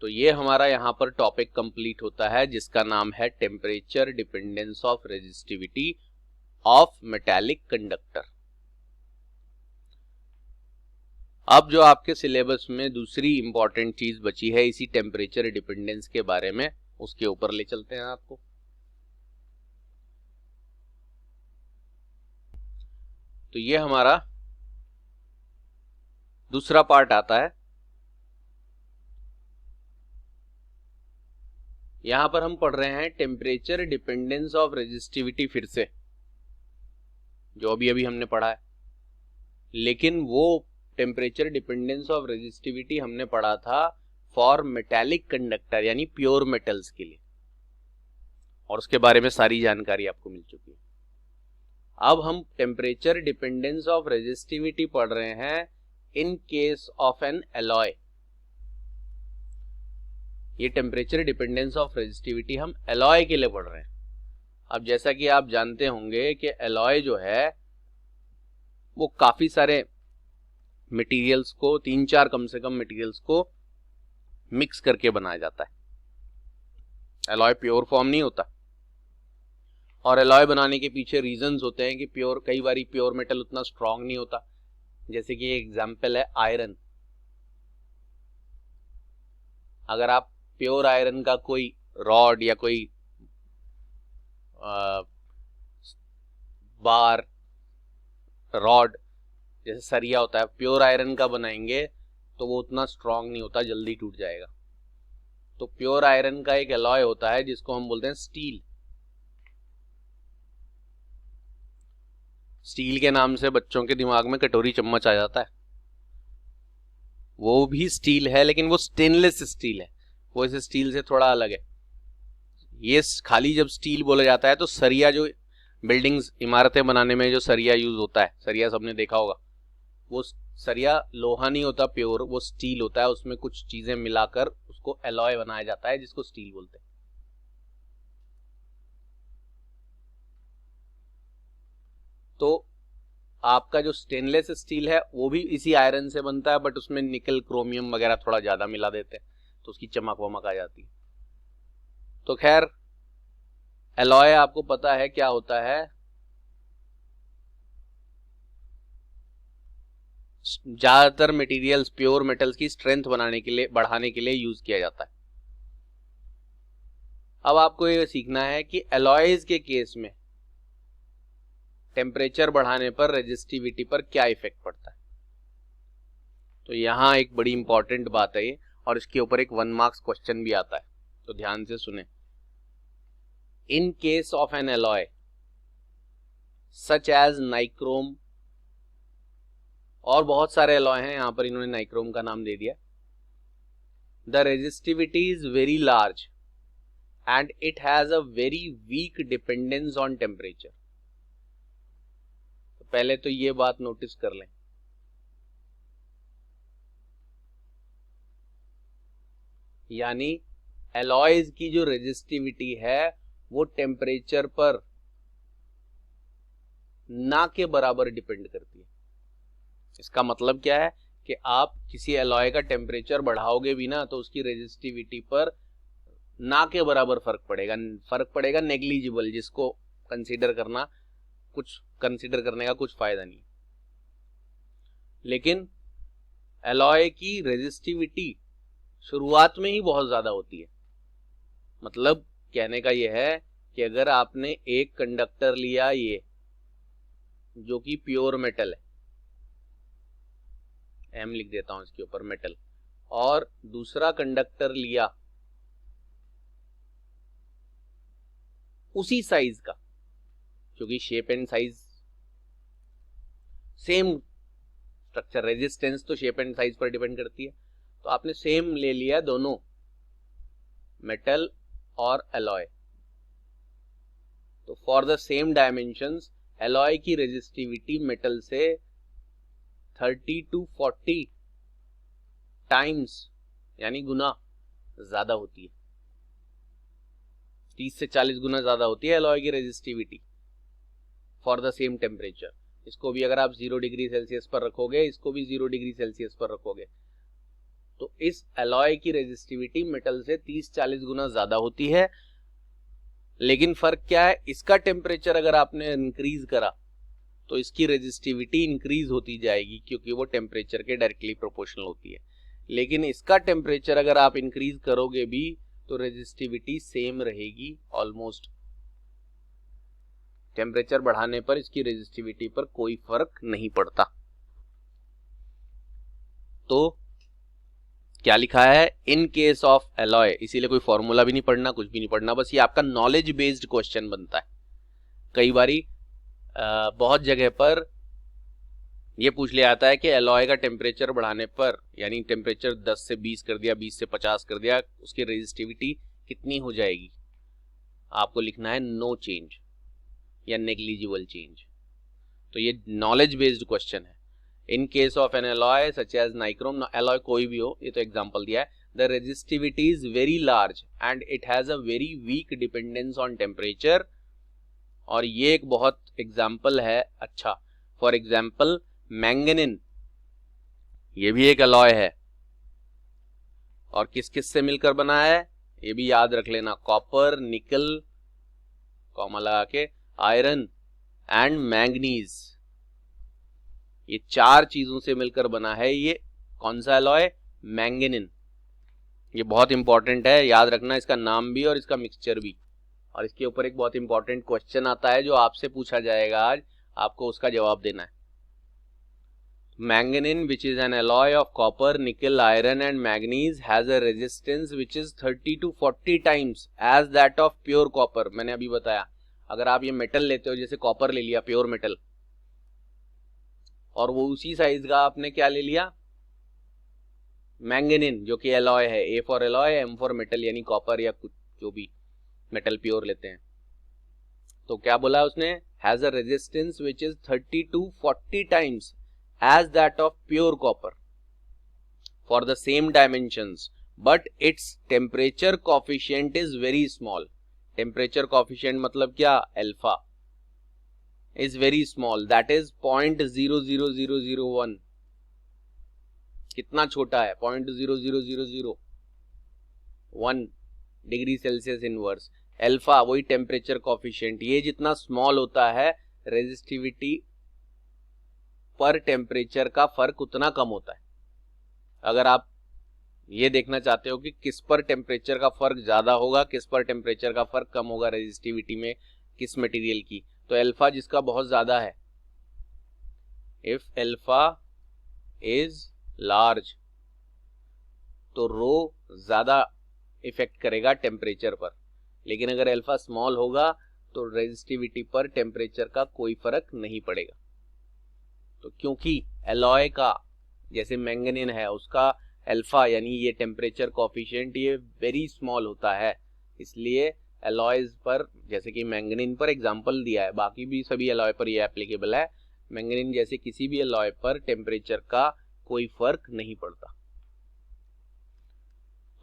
तो ये हमारा यहाँ पर टॉपिक कंप्लीट होता है जिसका नाम है temperature dependence of resistivity of metallic conductor. अब जो आपके सिलेबस में दूसरी इंपॉर्टेंट चीज बची है इसी टेम्परेचर डिपेंडेंस के बारे में, उसके ऊपर ले चलते हैं आपको। तो ये हमारा दूसरा पार्ट आता है। यहां पर हम पढ़ रहे हैं टेम्परेचर डिपेंडेंस ऑफ रेजिस्टिविटी, फिर से जो अभी अभी हमने पढ़ा है, लेकिन वो टेम्परेचर डिपेंडेंस ऑफ रेजिस्टिविटी हमने पढ़ा था फॉर मेटालिक कंडक्टर यानी प्योर मेटल्स के लिए, और उसके बारे में सारी जानकारी आपको मिल चुकी है। अब हम टेम्परेचर डिपेंडेंस ऑफ रेजिस्टिविटी पढ़ रहे हैं इन केस ऑफ एन एलॉय। ये टेम्परेचर डिपेंडेंस ऑफ रेजिस्टिविटी हम एलॉय के लिए पढ़ रहे हैं। अब जैसा कि आप जानते होंगे कि एलॉय जो है वो काफी सारे मटेरियल्स को, 3-4 कम से कम मटेरियल्स को मिक्स करके बनाया जाता है। एलॉय प्योर फॉर्म नहीं होता, और एलॉय बनाने के पीछे रीजंस होते हैं कि कई बार प्योर मेटल उतना स्ट्रांग नहीं होता। जैसे कि एग्जांपल है आयरन। अगर आप प्योर आयरन का कोई रॉड या कोई बार, रॉड जैसे सरिया होता है, प्योर आयरन का बनाएंगे तो वो उतना स्ट्रांग नहीं होता, जल्दी टूट जाएगा। तो प्योर आयरन का एक एलॉय होता है जिसको हम बोलते हैं स्टील। स्टील के नाम से बच्चों के दिमाग में कटोरी चम्मच आ जाता है। वो भी स्टील है, लेकिन वो स्टेनलेस स्टील है, वो इस स्टील से थोड़ा अलग है। ये खाली जब स्टील बोला जाता है तो सरिया, जो बिल्डिंग्स इमारतें बनाने में जो सरिया यूज होता है, सरिया सबने देखा होगा, वो सरिया लोहा नहीं होता प्योर, वो स्टील होता है। उसमें कुछ चीजें मिलाकर उसको एलॉय बनाया जाता है जिसको स्टील बोलते हैं। तो आपका जो स्टेनलेस स्टील है वो भी इसी आयरन से बनता है, बट उसमें निकल, क्रोमियम वगैरह थोड़ा ज्यादा मिला देते हैं तो उसकी चमक वमक आ जाती है। तो खैर, एलॉय आपको पता है क्या होता है, ज्यादातर मटेरियल्स प्योर मेटल्स की स्ट्रेंथ बनाने के लिए, बढ़ाने के लिए यूज किया जाता है। अब आपको ये सीखना है कि एलॉयज के केस में टेम्परेचर बढ़ाने पर रेजिस्टिविटी पर क्या इफेक्ट पड़ता है। तो यहां एक बड़ी इंपॉर्टेंट बात है ये, और इसके ऊपर एक 1 मार्क्स क्वेश्चन भी आता है, तो ध्यान से सुने। In case of an alloy such as nichrome, और बहुत सारे एलॉय हैं, यहां पर इन्होंने नाइक्रोम का नाम दे दिया। The resistivity is very large and it has a very weak dependence on temperature. तो पहले तो ये बात नोटिस कर लें, यानी एलॉयज की जो रेजिस्टिविटी है वो टेम्परेचर पर ना के बराबर डिपेंड करती है। इसका मतलब क्या है कि आप किसी एलॉय का टेम्परेचर बढ़ाओगे भी ना तो उसकी रेजिस्टिविटी पर ना के बराबर फर्क पड़ेगा नेग्लिजिबल, जिसको कंसीडर करने का कुछ फायदा नहीं। लेकिन एलॉय की रेजिस्टिविटी शुरुआत में ही बहुत ज्यादा होती है। मतलब कहने का यह है कि अगर आपने एक कंडक्टर लिया, ये जो कि प्योर मेटल है, एम लिख देता हूं इसके ऊपर, मेटल, और दूसरा कंडक्टर लिया उसी साइज का, क्योंकि shape and size same, structure resistance तो शेप एंड साइज पर डिपेंड करती है। तो आपने सेम ले लिया दोनों, मेटल और एलॉय, तो for the same dimensions alloy की रेजिस्टिविटी मेटल से 30 to 40 टाइम्स यानी गुना ज्यादा होती है। 30 से 40 गुना ज्यादा होती है एलॉय की resistivity for the same temperature. इसको भी अगर आप 0 डिग्री सेल्सियस पर रखोगे, इसको भी 0 डिग्री सेल्सियस पर रखोगे, तो इस एलॉय की रेजिस्टिविटी मेटल से 30-40 गुना ज्यादा होती है। लेकिन फर्क क्या है, इसका टेम्परेचर अगर आपने इंक्रीज करा तो इसकी रेजिस्टिविटी इंक्रीज होती जाएगी, क्योंकि वो टेम्परेचर के डायरेक्टली प्रोपोर्शनल होती है। लेकिन इसका टेम्परेचर अगर आप इंक्रीज करोगे भी तो रेजिस्टिविटी सेम रहेगी ऑलमोस्ट। टेम्परेचर बढ़ाने पर इसकी रेजिस्टिविटी पर कोई फर्क नहीं पड़ता। तो क्या लिखा है, इन केस ऑफ एलॉय, इसीलिए कोई फॉर्मूला भी नहीं पढ़ना, कुछ भी नहीं पढ़ना, बस ये आपका नॉलेज बेस्ड क्वेश्चन बनता है। कई बारी बहुत जगह पर ये पूछ लिया जाता है कि एलॉय का टेम्परेचर बढ़ाने पर, यानी टेम्परेचर 10 से 20 कर दिया, 20 से 50 कर दिया, उसकी रेजिस्टिविटी कितनी हो जाएगी। आपको लिखना है नो चेंज या नेग्लिजिबल चेंज। तो ये नॉलेज बेस्ड क्वेश्चन है। In case of an alloy such as nichrome, alloy कोई भी हो, ये तो एग्जांपल दिया है, the resistivity is very large and it has a very weak dependence on temperature. और ये एक बहुत एग्जाम्पल है अच्छा। फॉर एग्जाम्पल मैंगनीन, ये भी एक एलॉय है और किस किस से मिलकर बना है ये भी याद रख लेना, कॉपर, निकल, कॉमा लगा के, आयरन एंड मैंगनीज, ये 4 चीजों से मिलकर बना है ये कौन सा एलॉय, मैंगनीन। ये बहुत इंपॉर्टेंट है, याद रखना इसका नाम भी और इसका मिक्सचर भी। और इसके ऊपर एक बहुत इंपॉर्टेंट क्वेश्चन आता है जो आपसे पूछा जाएगा आज, आपको उसका जवाब देना है। Manganine, which is an alloy of copper, nickel, iron and manganese, has a resistance which is 30 to 40 times as that of pure copper। मैंने अभी बताया, अगर आप ये मेटल लेते हो, जैसे कॉपर ले लिया प्योर मेटल, और वो उसी साइज का आपने क्या ले लिया, मैंगनीन, जो कि एलॉय है, A for alloy, M for metal, यानी कॉपर या कुछ जो भी मेटल प्योर लेते हैं। तो क्या बोला उसने, has a resistance which is 30 to 40 times as that of pure copper for the same dimensions, but its temperature coefficient is very small। temperature coefficient मतलब क्या, alpha, is very small, that is 0.00001। कितना छोटा है, 0.00001 degree Celsius inverse. Alpha वही temperature coefficient, ये जितना small होता है रेजिस्टिविटी पर टेम्परेचर का फर्क उतना कम होता है। अगर आप ये देखना चाहते हो कि किस पर टेम्परेचर का फर्क ज्यादा होगा, किस पर टेम्परेचर का फर्क कम होगा रेजिस्टिविटी में किस मटेरियल की, तो अल्फा जिसका बहुत ज्यादा है, इफ अल्फा इज लार्ज, तो रो ज्यादा इफेक्ट करेगा टेम्परेचर पर। लेकिन अगर अल्फा स्मॉल होगा तो रेजिस्टिविटी पर टेम्परेचर का कोई फर्क नहीं पड़ेगा। तो क्योंकि एलॉय का, जैसे मैंगनीन है, उसका अल्फा यानी ये टेम्परेचर कोफिशिएंट ये वेरी स्मॉल होता है, इसलिए एलॉयज पर, जैसे कि मैंगनीन पर एग्जांपल दिया है, बाकी भी सभी एलॉय पर ये एप्लीकेबल है, मैंगनीन जैसे किसी भी एलॉय पर टेम्परेचर का कोई फर्क नहीं पड़ता।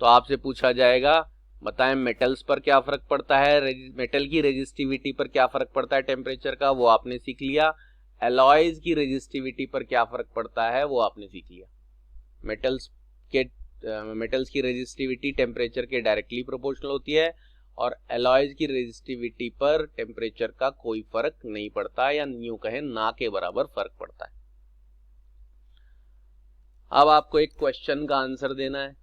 तो आपसे पूछा जाएगा, बताएं मेटल्स पर क्या फर्क पड़ता है, मेटल की रेजिस्टिविटी पर क्या फर्क पड़ता है टेम्परेचर का, वो आपने सीख लिया। एलॉयज की रेजिस्टिविटी पर क्या फर्क पड़ता है वो आपने सीख लिया। मेटल्स की रेजिस्टिविटी टेम्परेचर के डायरेक्टली प्रोपोर्शनल होती है और एलॉयज की रेजिस्टिविटी पर टेम्परेचर का कोई फर्क नहीं पड़ता, या यूं कहें ना के बराबर फर्क पड़ता है। अब आपको एक क्वेश्चन का आंसर देना है।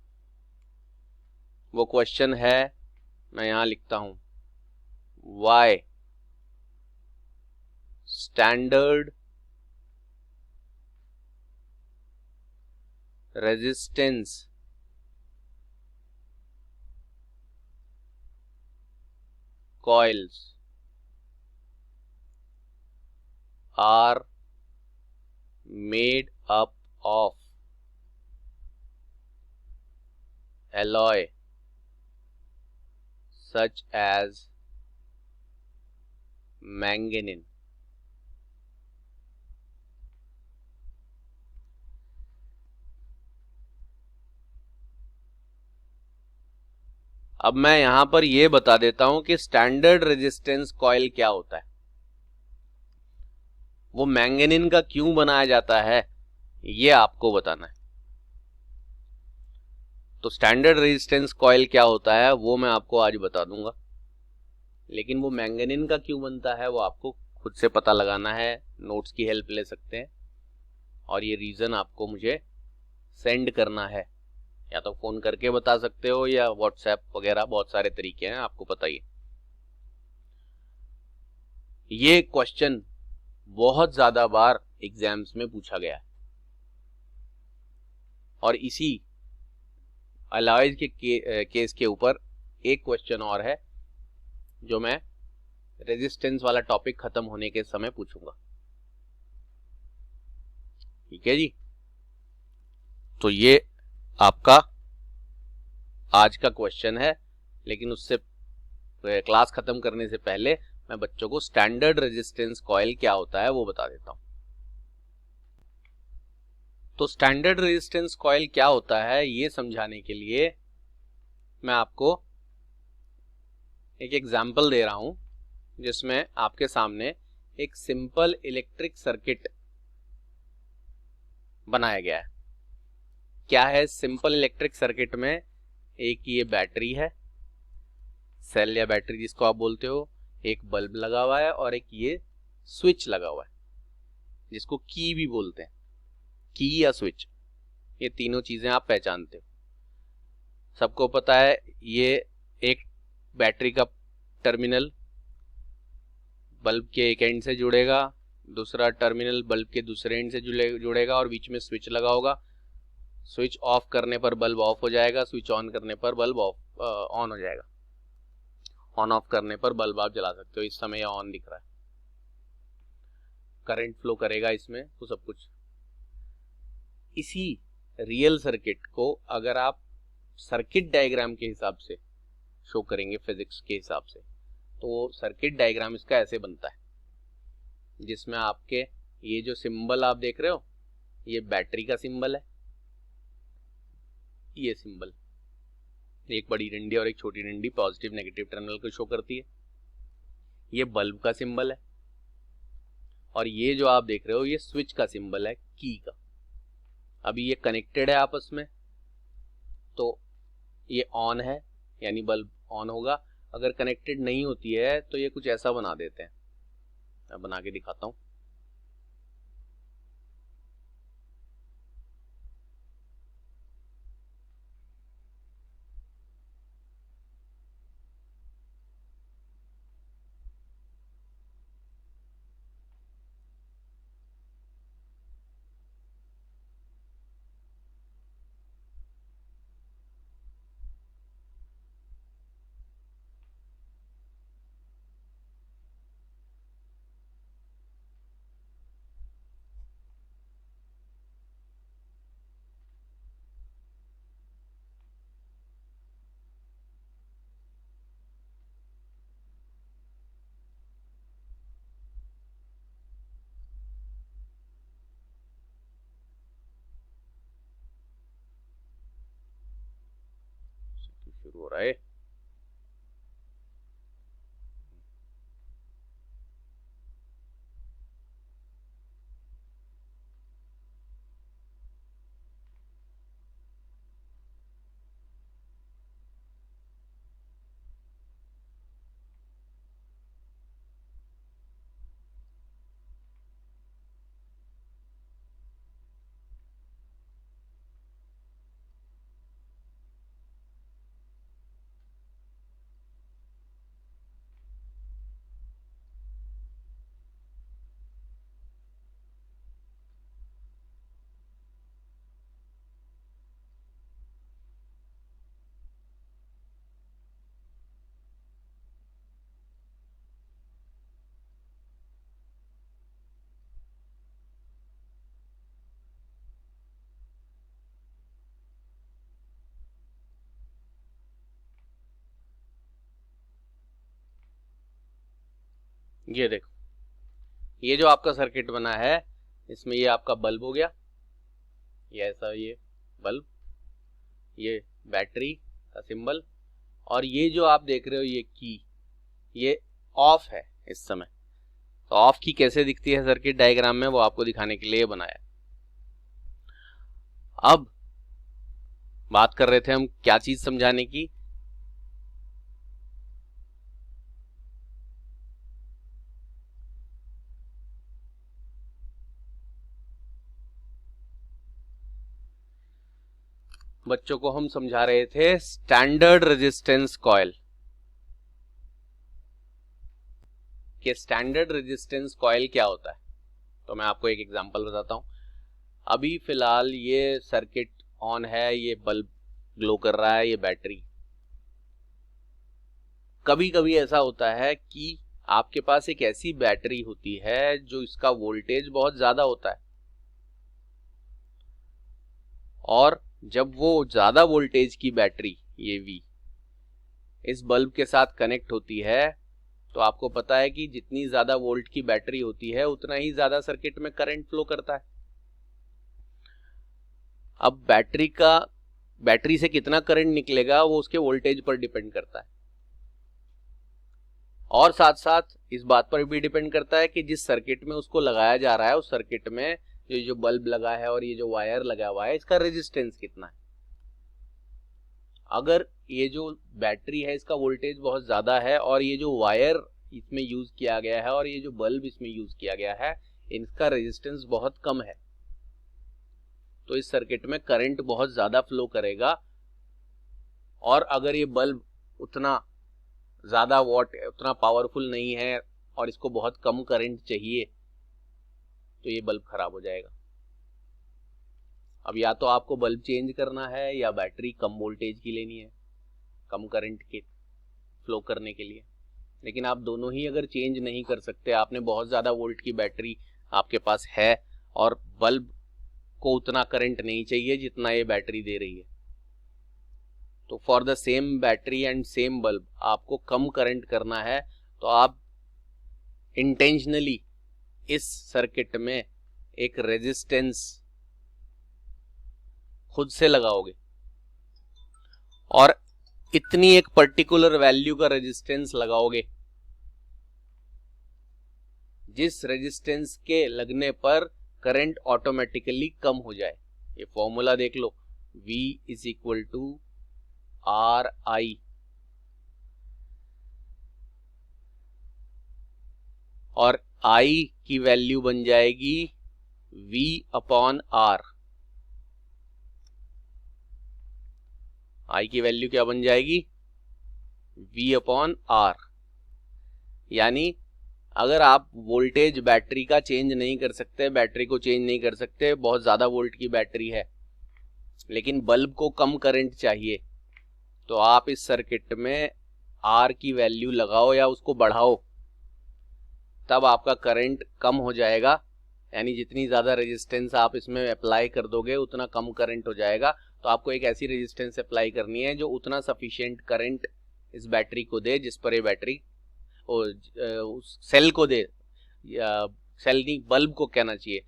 वो क्वेश्चन है, मैं यहां लिखता हूं, why standard resistance coils are made up of alloy such as manganese। अब मैं यहां पर यह बता देता हूं कि स्टैंडर्ड रेजिस्टेंस कॉइल क्या होता है, वो मैंगनीन का क्यों बनाया जाता है, ये आपको बताना है। तो स्टैंडर्ड रेजिस्टेंस कॉइल क्या होता है वो मैं आपको आज बता दूंगा, लेकिन वो मैंगनीन का क्यों बनता है वो आपको खुद से पता लगाना है, नोट्स की हेल्प ले सकते हैं, और ये रीजन आपको मुझे सेंड करना है, या तो फोन करके बता सकते हो या व्हाट्सएप वगैरह, बहुत सारे तरीके हैं, आपको पता ही है। ये क्वेश्चन बहुत ज्यादा बार एग्जाम्स में पूछा गया है और इसी अलॉयज के केस के ऊपर एक क्वेश्चन और है जो मैं रेजिस्टेंस वाला टॉपिक खत्म होने के समय पूछूंगा। ठीक है जी, तो ये आपका आज का क्वेश्चन है, लेकिन उससे क्लास खत्म करने से पहले मैं बच्चों को स्टैंडर्ड रेजिस्टेंस कॉइल क्या होता है वो बता देता हूं। तो स्टैंडर्ड रेजिस्टेंस कॉइल क्या होता है ये समझाने के लिए मैं आपको एक एग्जांपल दे रहा हूं, जिसमें आपके सामने एक सिंपल इलेक्ट्रिक सर्किट बनाया गया है। क्या है सिंपल इलेक्ट्रिक सर्किट में? एक ये बैटरी है, सेल या बैटरी जिसको आप बोलते हो, एक बल्ब लगा हुआ है और एक ये स्विच लगा हुआ है जिसको की भी बोलते हैं, की या स्विच। ये तीनों चीजें आप पहचानते हो। सबको पता है ये एक बैटरी का टर्मिनल बल्ब के एक एंड से जुड़ेगा, दूसरा टर्मिनल बल्ब के दूसरे एंड से जुड़ेगा और बीच में स्विच लगा होगा। स्विच ऑफ करने पर बल्ब ऑफ हो जाएगा, स्विच ऑन करने पर बल्ब ऑन हो जाएगा। ऑन ऑफ करने पर बल्ब आप जला सकते हो। इस समय ऑन दिख रहा है, करंट फ्लो करेगा इसमें, तो सब कुछ। इसी रियल सर्किट को अगर आप सर्किट डायग्राम के हिसाब से शो करेंगे, फिजिक्स के हिसाब से, तो सर्किट डायग्राम इसका ऐसे बनता है, जिसमें आपके ये जो सिंबल आप देख रहे हो ये बैटरी का सिंबल है, ये सिंबल एक बड़ी डंडी और एक छोटी डंडी पॉजिटिव नेगेटिव टर्मिनल को शो करती है। ये बल्ब का सिंबल है और ये जो आप देख रहे हो ये स्विच का सिंबल है, की का। अभी ये कनेक्टेड है आपस में, तो ये ऑन है यानी बल्ब ऑन होगा। अगर कनेक्टेड नहीं होती है तो ये कुछ ऐसा बना देते हैं, मैं बना के दिखाता हूं। शुरू हो रहा है। ये देखो, ये जो आपका सर्किट बना है इसमें ये आपका बल्ब हो गया, ये ऐसा, ये बल्ब, ये बैटरी का सिंबल, और ये जो आप देख रहे हो ये की, ये ऑफ है इस समय। तो ऑफ की कैसे दिखती है सर्किट डायग्राम में, वो आपको दिखाने के लिए बनाया। अब बात कर रहे थे हम क्या चीज समझाने की, बच्चों को हम समझा रहे थे स्टैंडर्ड रेजिस्टेंस कॉइल। कि स्टैंडर्ड रेजिस्टेंस कॉइल क्या होता है। तो मैं आपको एक एग्जांपल बताता हूँ। अभी फिलहाल ये सर्किट ऑन है, ये बल्ब ग्लो कर रहा है, ये बैटरी। कभी कभी ऐसा होता है कि आपके पास एक ऐसी बैटरी होती है जो इसका वोल्टेज बहुत ज्यादा होता है, और जब वो ज्यादा वोल्टेज की बैटरी ये V इस बल्ब के साथ कनेक्ट होती है, तो आपको पता है कि जितनी ज्यादा वोल्ट की बैटरी होती है उतना ही ज्यादा सर्किट में करंट फ्लो करता है। अब बैटरी से कितना करंट निकलेगा वो उसके वोल्टेज पर डिपेंड करता है, और साथ साथ इस बात पर भी डिपेंड करता है कि जिस सर्किट में उसको लगाया जा रहा है उस सर्किट में ये जो बल्ब लगा है और ये जो वायर लगा हुआ है इसका रेजिस्टेंस कितना है। अगर ये जो बैटरी है इसका वोल्टेज बहुत ज्यादा है और ये जो वायर इसमें यूज किया गया है और ये जो बल्ब इसमें यूज किया गया है इनका रेजिस्टेंस बहुत कम है, तो इस सर्किट में करंट बहुत ज्यादा फ्लो करेगा। और अगर ये बल्ब उतना ज्यादा वॉट उतना पावरफुल नहीं है और इसको बहुत कम करंट चाहिए, तो ये बल्ब खराब हो जाएगा। अब या तो आपको बल्ब चेंज करना है या बैटरी कम वोल्टेज की लेनी है कम करंट के फ्लो करने के लिए। लेकिन आप दोनों ही अगर चेंज नहीं कर सकते, आपने बहुत ज्यादा वोल्ट की बैटरी आपके पास है और बल्ब को उतना करंट नहीं चाहिए जितना ये बैटरी दे रही है, तो for the same battery and same bulb आपको कम करंट करना है, तो आप इंटेंशनली इस सर्किट में एक रेजिस्टेंस खुद से लगाओगे और इतनी एक पर्टिकुलर वैल्यू का रेजिस्टेंस लगाओगे जिस रेजिस्टेंस के लगने पर करंट ऑटोमेटिकली कम हो जाए। ये फॉर्मूला देख लो, V is equal to RI, और I की वैल्यू बन जाएगी V अपॉन R। I की वैल्यू क्या बन जाएगी? V upon R। यानी अगर आप वोल्टेज बैटरी का चेंज नहीं कर सकते, बैटरी को चेंज नहीं कर सकते, बहुत ज्यादा वोल्ट की बैटरी है लेकिन बल्ब को कम करंट चाहिए, तो आप इस सर्किट में R की वैल्यू लगाओ या उसको बढ़ाओ, तब आपका करंट कम हो जाएगा। यानी जितनी ज्यादा रेजिस्टेंस आप इसमें अप्लाई कर दोगे उतना कम करंट हो जाएगा। तो आपको एक ऐसी रेजिस्टेंस अप्लाई करनी है जो उतना सफिशिएंट करंट इस बैटरी को दे जिस पर ये बैटरी उस सेल को दे, या सेल नहीं बल्ब को कहना चाहिए,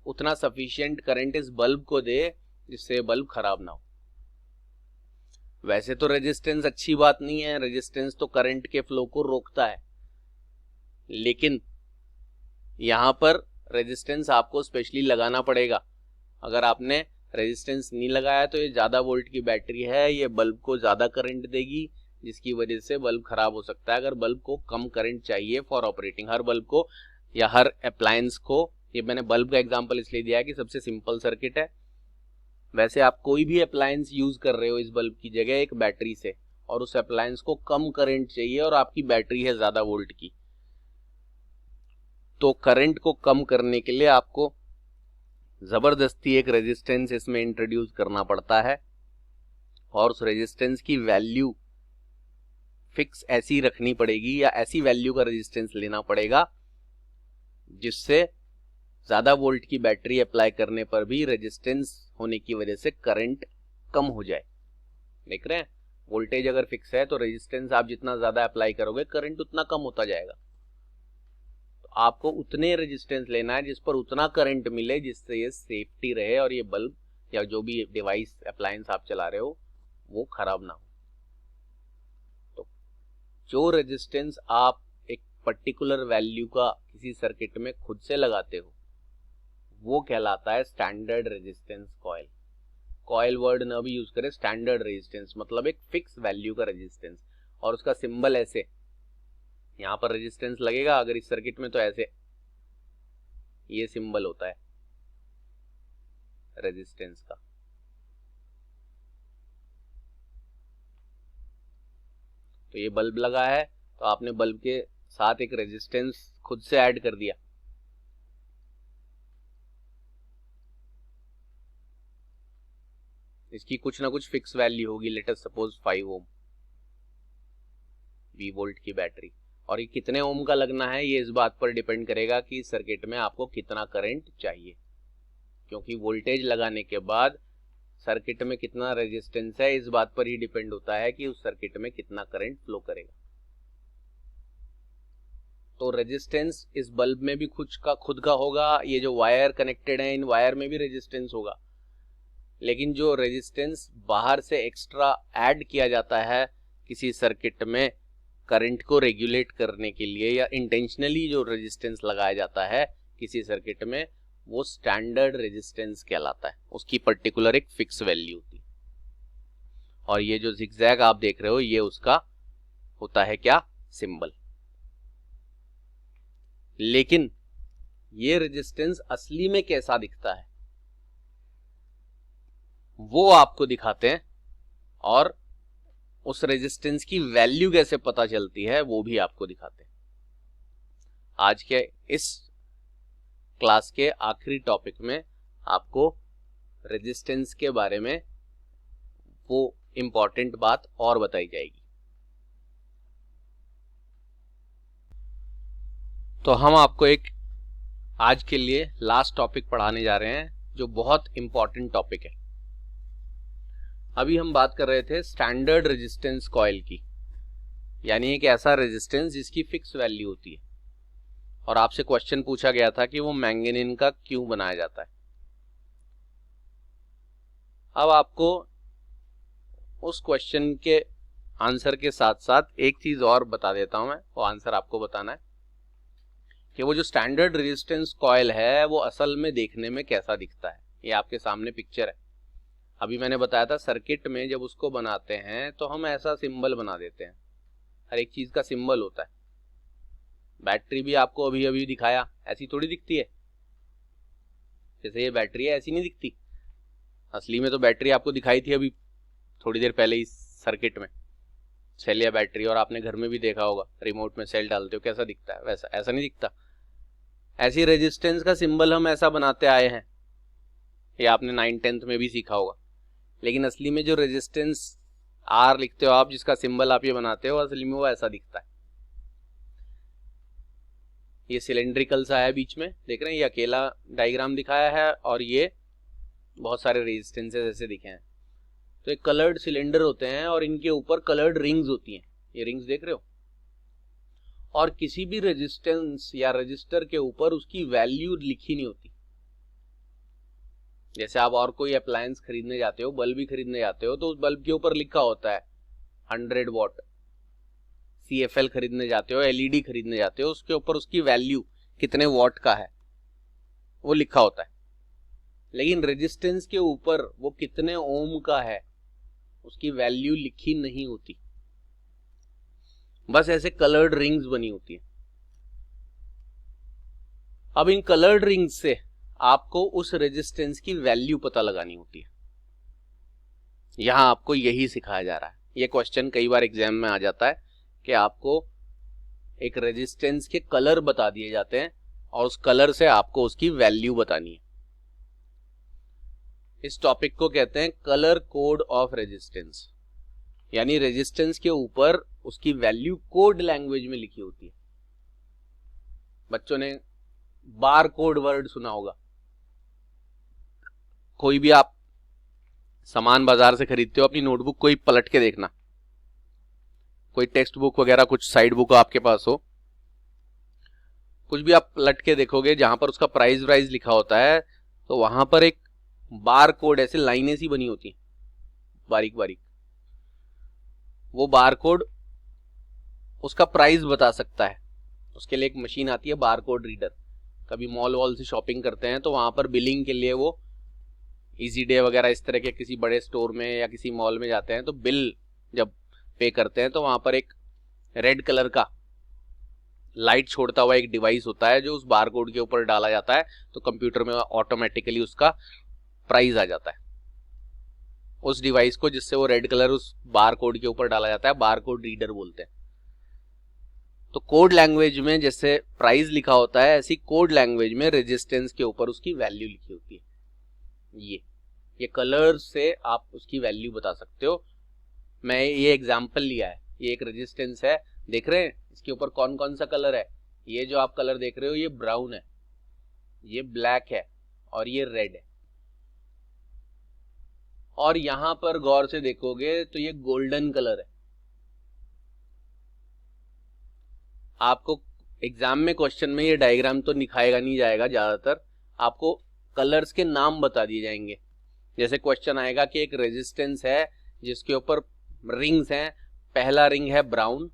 उतना सफिशिएंट करंट इस बल्ब को दे जिससे बल्ब खराब ना हो। वैसे तो रेजिस्टेंस अच्छी बात नहीं है, रेजिस्टेंस तो करंट के फ्लो को रोकता है, लेकिन यहां पर रेजिस्टेंस आपको स्पेशली लगाना पड़ेगा। अगर आपने रेजिस्टेंस नहीं लगाया तो ये ज्यादा वोल्ट की बैटरी है, ये बल्ब को ज्यादा करंट देगी जिसकी वजह से बल्ब खराब हो सकता है। अगर बल्ब को कम करंट चाहिए फॉर ऑपरेटिंग, हर बल्ब को या हर अप्लायंस को, ये मैंने बल्ब का एग्जांपल इसलिए दिया है कि सबसे सिंपल सर्किट है। वैसे आप कोई भी अप्लायंस यूज कर रहे हो इस बल्ब की जगह एक बैटरी से, और उस अप्लायंस को कम करंट चाहिए और आपकी बैटरी है ज्यादा वोल्ट की, तो करंट को कम करने के लिए आपको जबरदस्ती एक रेजिस्टेंस इसमें इंट्रोड्यूस करना पड़ता है, और उस रेजिस्टेंस की वैल्यू फिक्स ऐसी रखनी पड़ेगी या ऐसी वैल्यू का रेजिस्टेंस लेना पड़ेगा जिससे ज्यादा वोल्ट की बैटरी अप्लाई करने पर भी रेजिस्टेंस होने की वजह से करंट कम हो जाए। देख रहे हैं, वोल्टेज अगर फिक्स है तो रेजिस्टेंस आप जितना ज्यादा अप्लाई करोगे करंट उतना कम होता जाएगा। तो आपको उतने रेजिस्टेंस लेना है जिस पर उतना करंट मिले जिससे ये सेफ्टी रहे और ये बल्ब या जो भी डिवाइस अप्लायंस आप चला रहे हो वो खराब ना हो। तो जो रेजिस्टेंस आप एक पर्टिकुलर वैल्यू का किसी सर्किट में खुद से लगाते हो वो कहलाता है standard resistance coil. Coil word न भी यूज करें, स्टैंडर्ड रेजिस्टेंस मतलब एक फिक्स वैल्यू का रेजिस्टेंस, और उसका सिंबल ऐसे, यहां पर रेजिस्टेंस लगेगा अगर इस सर्किट में तो ऐसे ये सिंबल होता है रेजिस्टेंस का। तो ये बल्ब लगा है तो आपने बल्ब के साथ एक रेजिस्टेंस खुद से ऐड कर दिया। इसकी कुछ ना कुछ फिक्स वैल्यू होगी, लेट अस सपोज 5 ओम V वोल्ट की बैटरी। और ये कितने ओम का लगना है ये इस बात पर डिपेंड करेगा कि सर्किट में आपको कितना करंट चाहिए, क्योंकि वोल्टेज लगाने के बाद सर्किट में कितना रेजिस्टेंस है इस बात पर ही डिपेंड होता है कि उस सर्किट में कितना करंट फ्लो करेगा। तो रेजिस्टेंस इस बल्ब में भी खुद का होगा, ये जो वायर कनेक्टेड है इन वायर में भी रेजिस्टेंस होगा, लेकिन जो रेजिस्टेंस बाहर से एक्स्ट्रा ऐड किया जाता है किसी सर्किट में करंट को रेगुलेट करने के लिए, या इंटेंशनली जो रेजिस्टेंस लगाया जाता है किसी सर्किट में, वो स्टैंडर्ड रेजिस्टेंस कहलाता है। उसकी पर्टिकुलर एक फिक्स वैल्यू होती है। और ये जो जिगजैग आप देख रहे हो ये उसका होता है क्या, सिंबल। लेकिन ये रेजिस्टेंस असली में कैसा दिखता है वो आपको दिखाते हैं, और उस रेजिस्टेंस की वैल्यू कैसे पता चलती है वो भी आपको दिखाते हैं। आज के इस क्लास के आखिरी टॉपिक में आपको रेजिस्टेंस के बारे में वो इंपॉर्टेंट बात और बताई जाएगी। तो हम आपको एक आज के लिए लास्ट टॉपिक पढ़ाने जा रहे हैं जो बहुत इंपॉर्टेंट टॉपिक है। अभी हम बात कर रहे थे स्टैंडर्ड रेजिस्टेंस कॉइल की, यानी एक ऐसा रेजिस्टेंस जिसकी फिक्स वैल्यू होती है। और आपसे क्वेश्चन पूछा गया था कि वो मैंगनीन का क्यों बनाया जाता है। अब आपको उस क्वेश्चन के आंसर के साथ साथ एक चीज और बता देता हूं मैं, वो आंसर आपको बताना है कि वो जो स्टैंडर्ड रेजिस्टेंस कॉइल है वो असल में देखने में कैसा दिखता है। ये आपके सामने पिक्चर है। अभी मैंने बताया था सर्किट में जब उसको बनाते हैं तो हम ऐसा सिंबल बना देते हैं, हर एक चीज का सिंबल होता है। बैटरी भी आपको अभी अभी दिखाया, ऐसी थोड़ी दिखती है। जैसे ये बैटरी है ऐसी नहीं दिखती। असली में तो बैटरी आपको दिखाई थी अभी थोड़ी देर पहले इस सर्किट में, सेल या बैटरी। और आपने घर में भी देखा होगा, रिमोट में सेल डालते हो कैसा दिखता है, वैसा ऐसा नहीं दिखता। ऐसी रेजिस्टेंस का सिंबल हम ऐसा बनाते आए हैं, ये आपने 9th-10th में भी सीखा होगा। लेकिन असली में जो रेजिस्टेंस R लिखते हो आप, जिसका सिंबल आप ये बनाते हो, असली में वो ऐसा दिखता है। ये सिलेंड्रिकल सा है बीच में, देख रहे हैं, ये अकेला डायग्राम दिखाया है और ये बहुत सारे रेजिस्टेंसेस ऐसे दिखे हैं। तो एक कलर्ड सिलेंडर होते हैं और इनके ऊपर कलर्ड रिंग्स होती हैं। ये रिंग्स देख रहे हो, और किसी भी रेजिस्टेंस या रजिस्टर के ऊपर उसकी वैल्यू लिखी नहीं होती। जैसे आप और कोई अप्लायंस खरीदने जाते हो, बल्ब भी खरीदने जाते हो, तो उस बल्ब के ऊपर लिखा होता है 100 वॉट। CFL खरीदने जाते हो, LED खरीदने जाते हो, उसके ऊपर उसकी वैल्यू कितने वॉट का है वो लिखा होता है। लेकिन रेजिस्टेंस के ऊपर वो कितने ओम का है उसकी वैल्यू लिखी नहीं होती, बस ऐसे कलर्ड रिंग्स बनी होती है। अब इन कलर्ड रिंग्स से आपको उस रेजिस्टेंस की वैल्यू पता लगानी होती है। यहां आपको यही सिखाया जा रहा है। ये क्वेश्चन कई बार एग्जाम में आ जाता है कि आपको एक रेजिस्टेंस के कलर बता दिए जाते हैं और उस कलर से आपको उसकी वैल्यू बतानी है। इस टॉपिक को कहते हैं कलर कोड ऑफ रेजिस्टेंस, यानी रेजिस्टेंस के ऊपर उसकी वैल्यू कोड लैंग्वेज में लिखी होती है। बच्चों ने बार कोड वर्ड सुना होगा। कोई भी आप सामान बाजार से खरीदते हो, अपनी नोटबुक कोई पलट के देखना, कोई टेक्स्ट बुक वगैरह कुछ साइड बुक आपके पास हो, कुछ भी आप पलट के देखोगे जहां पर उसका प्राइस वाइज लिखा होता है, तो वहां पर एक बार कोड ऐसे लाइनें सी बनी होती हैं बारीक बारीक। वो बार कोड उसका प्राइस बता सकता है। उसके लिए एक मशीन आती है बार कोड रीडर। कभी मॉल वॉल से शॉपिंग करते हैं तो वहां पर बिलिंग के लिए वो इजी डे वगैरह इस तरह के किसी बड़े स्टोर में या किसी मॉल में जाते हैं तो बिल जब पे करते हैं तो वहां पर एक रेड कलर का लाइट छोड़ता हुआ एक डिवाइस होता है जो उस बार कोड के ऊपर डाला जाता है, तो कंप्यूटर में ऑटोमेटिकली उसका प्राइस आ जाता है। उस डिवाइस को जिससे वो रेड कलर उस बार कोड के ऊपर डाला जाता है बार कोड रीडर बोलते हैं। तो कोड लैंग्वेज में जैसे प्राइस लिखा होता है, ऐसी कोड लैंग्वेज में रेजिस्टेंस के ऊपर उसकी वैल्यू लिखी होती है। ये कलर से आप उसकी वैल्यू बता सकते हो। मैं ये एग्जांपल लिया है, ये एक रेजिस्टेंस है, देख रहे हैं इसके ऊपर कौन कौन सा कलर है। ये जो आप कलर देख रहे हो ये ब्राउन है, ये ब्लैक है और ये रेड है। और यहां पर गौर से देखोगे तो ये गोल्डन कलर है। आपको एग्जाम में क्वेश्चन में ये डायग्राम तो दिखाएगा नहीं जाएगा, ज्यादातर आपको कलर्स के नाम बता दिए जाएंगे। जैसे क्वेश्चन आएगा कि एक रेजिस्टेंस है जिसके ऊपर रिंग्स हैं, पहला रिंग है ब्राउन,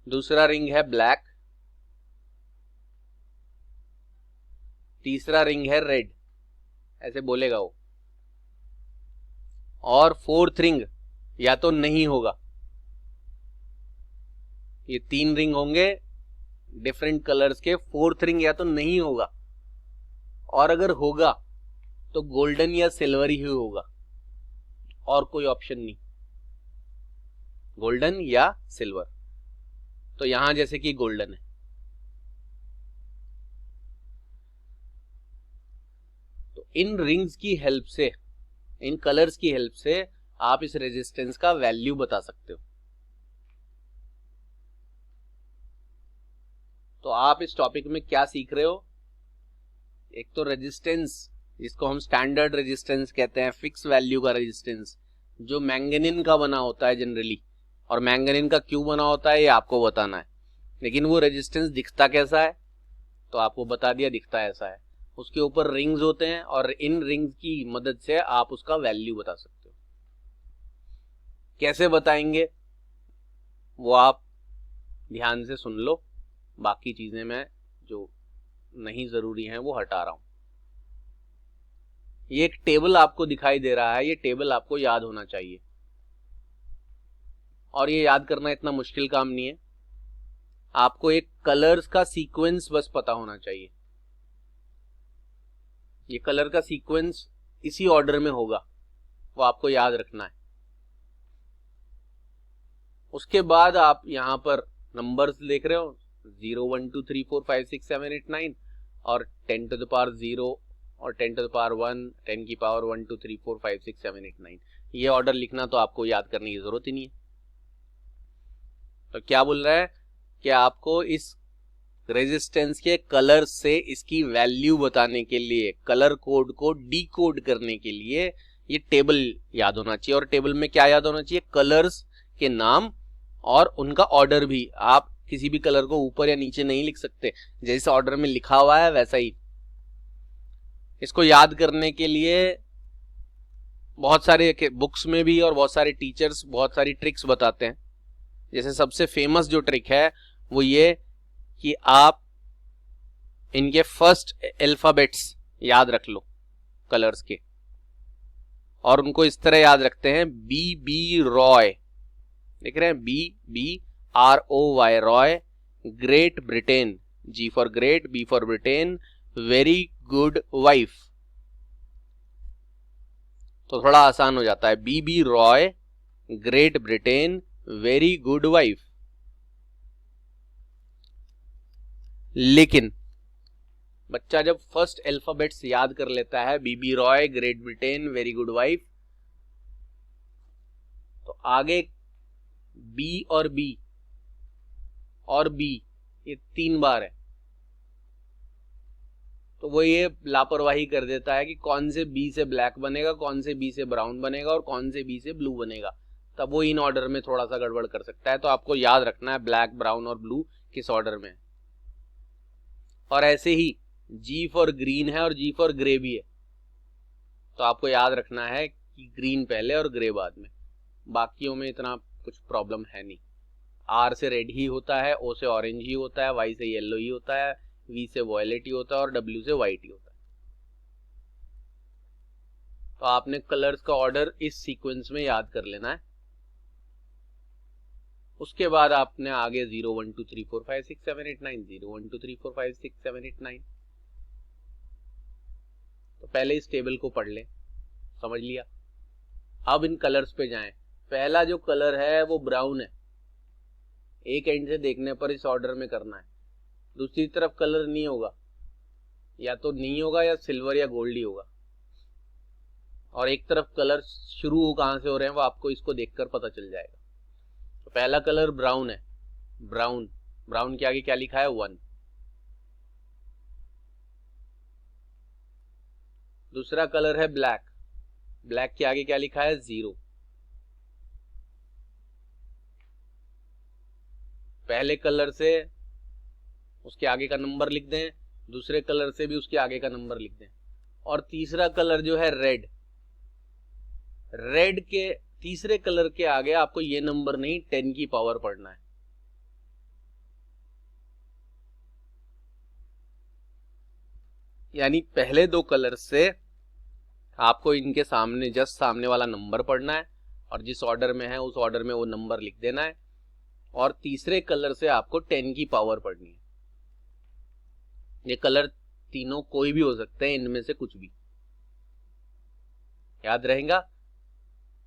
दूसरा रिंग है ब्लैक, तीसरा रिंग है रेड, ऐसे बोलेगा वो। और फोर्थ रिंग या तो नहीं होगा, ये 3 रिंग होंगे डिफरेंट कलर्स के, फोर्थ रिंग या तो नहीं होगा, और अगर होगा तो गोल्डन या सिल्वर ही होगा, और कोई ऑप्शन नहीं, गोल्डन या सिल्वर। तो यहां जैसे कि गोल्डन है, तो इन रिंग्स की हेल्प से, इन कलर्स की हेल्प से आप इस रेजिस्टेंस का वैल्यू बता सकते हो। तो आप इस टॉपिक में क्या सीख रहे हो, एक तो रेजिस्टेंस जिसको हम स्टैंडर्ड रेजिस्टेंस कहते हैं, फिक्स वैल्यू का रेजिस्टेंस जो मैंगनीन का बना होता है जनरली, और मैंगनीन का क्यों बना होता है ये आपको बताना है। लेकिन वो रेजिस्टेंस दिखता कैसा है तो आपको बता दिया, दिखता ऐसा है। उसके ऊपर रिंग्स होते हैं और इन रिंग्स की मदद से आप उसका वैल्यू बता सकते हो। कैसे बताएंगे वो आप ध्यान से सुन लो, बाकी चीजें मैं जो नहीं जरूरी हैं वो हटा रहा हूं। ये एक टेबल आपको दिखाई दे रहा है, ये टेबल आपको याद होना चाहिए, और ये याद करना इतना मुश्किल काम नहीं है। आपको एक कलर्स का सीक्वेंस बस पता होना चाहिए, ये कलर का सीक्वेंस इसी ऑर्डर में होगा, वो आपको याद रखना है। उसके बाद आप यहां पर नंबर्स देख रहे हो, 0 1 2 3 4 5 6 7 8 9 और 10 to the power 0 और 10 to the power 1, 10 की पावर 1 2 3 4 5 6 7 8 9, ये ऑर्डर लिखना तो आपको याद करने की जरूरत ही नहीं है। तो क्या बोल रहा है कि आपको इस रेजिस्टेंस के कलर से इसकी वैल्यू बताने के लिए, कलर कोड को डीकोड करने के लिए ये टेबल याद होना चाहिए। और टेबल में क्या याद होना चाहिए, कलर्स के नाम और उनका ऑर्डर भी। आप किसी भी कलर को ऊपर या नीचे नहीं लिख सकते, जैसे ऑर्डर में लिखा हुआ है वैसा ही। इसको याद करने के लिए बहुत सारे बुक्स में भी और बहुत सारे टीचर्स बहुत सारी ट्रिक्स बताते हैं। जैसे सबसे फेमस जो ट्रिक है वो ये कि आप इनके फर्स्ट अल्फाबेट्स याद रख लो कलर्स के, और उनको इस तरह याद रखते हैं, बी बी रॉय, देख रहे हैं, B B R O Y, Roy, Great Britain, G for great, B for Britain, very good wife. तो थोड़ा आसान हो जाता है, B B Roy, Great Britain, very good wife. लेकिन बच्चा जब फर्स्ट अल्फाबेट्स याद कर लेता है, B B Roy, Great Britain, very good wife, तो आगे बी और बी और बी ये 3 बार है, तो वो ये लापरवाही कर देता है कि कौन से बी से ब्लैक बनेगा, कौन से बी से ब्राउन बनेगा और कौन से बी से ब्लू बनेगा। तब वो इन ऑर्डर में थोड़ा सा गड़बड़ कर सकता है। तो आपको याद रखना है ब्लैक, ब्राउन और ब्लू किस ऑर्डर में है। और ऐसे ही जी फॉर ग्रीन है और जी फॉर ग्रे भी है, तो आपको याद रखना है कि ग्रीन पहले और ग्रे बाद में। बाकियों में इतना कुछ प्रॉब्लम है नहीं। आर से रेड ही होता है, ओ से ऑरेंज ही होता है, वाई से येलो ही होता है, वी से वॉयलेट ही होता है और डब्ल्यू से व्हाइट ही होता है। तो आपने कलर्स का ऑर्डर इस सीक्वेंस में याद कर लेना है। उसके बाद आपने आगे 0 1 2 3 4 5 6 7 8 9, 0 1 2 3 4 5 6 7 8 9। तो पहले इस टेबल को पढ़ लें, समझ लिया। अब इन कलर्स पे जाएं। पहला जो कलर है वो ब्राउन है, एक एंड से देखने पर इस ऑर्डर में करना है। दूसरी तरफ कलर नहीं होगा, या तो नहीं होगा या सिल्वर या गोल्ड ही होगा। और एक तरफ कलर शुरू कहां से हो रहे हैं वो आपको इसको देखकर पता चल जाएगा। तो पहला कलर ब्राउन है, ब्राउन, ब्राउन के आगे क्या लिखा है 1। दूसरा कलर है ब्लैक, ब्लैक के आगे क्या लिखा है 0। पहले कलर से उसके आगे का नंबर लिख दें, दूसरे कलर से भी उसके आगे का नंबर लिख दें। और तीसरा कलर जो है रेड, रेड के तीसरे कलर के आगे आपको ये नंबर नहीं 10 की पावर पढ़ना है। यानी पहले दो कलर से आपको इनके सामने जस्ट सामने वाला नंबर पढ़ना है और जिस ऑर्डर में है उस ऑर्डर में वो नंबर लिख देना है। और तीसरे कलर से आपको 10 की पावर पढ़नी है। ये कलर तीनों कोई भी हो सकते हैं, इनमें से कुछ भी याद रहेगा।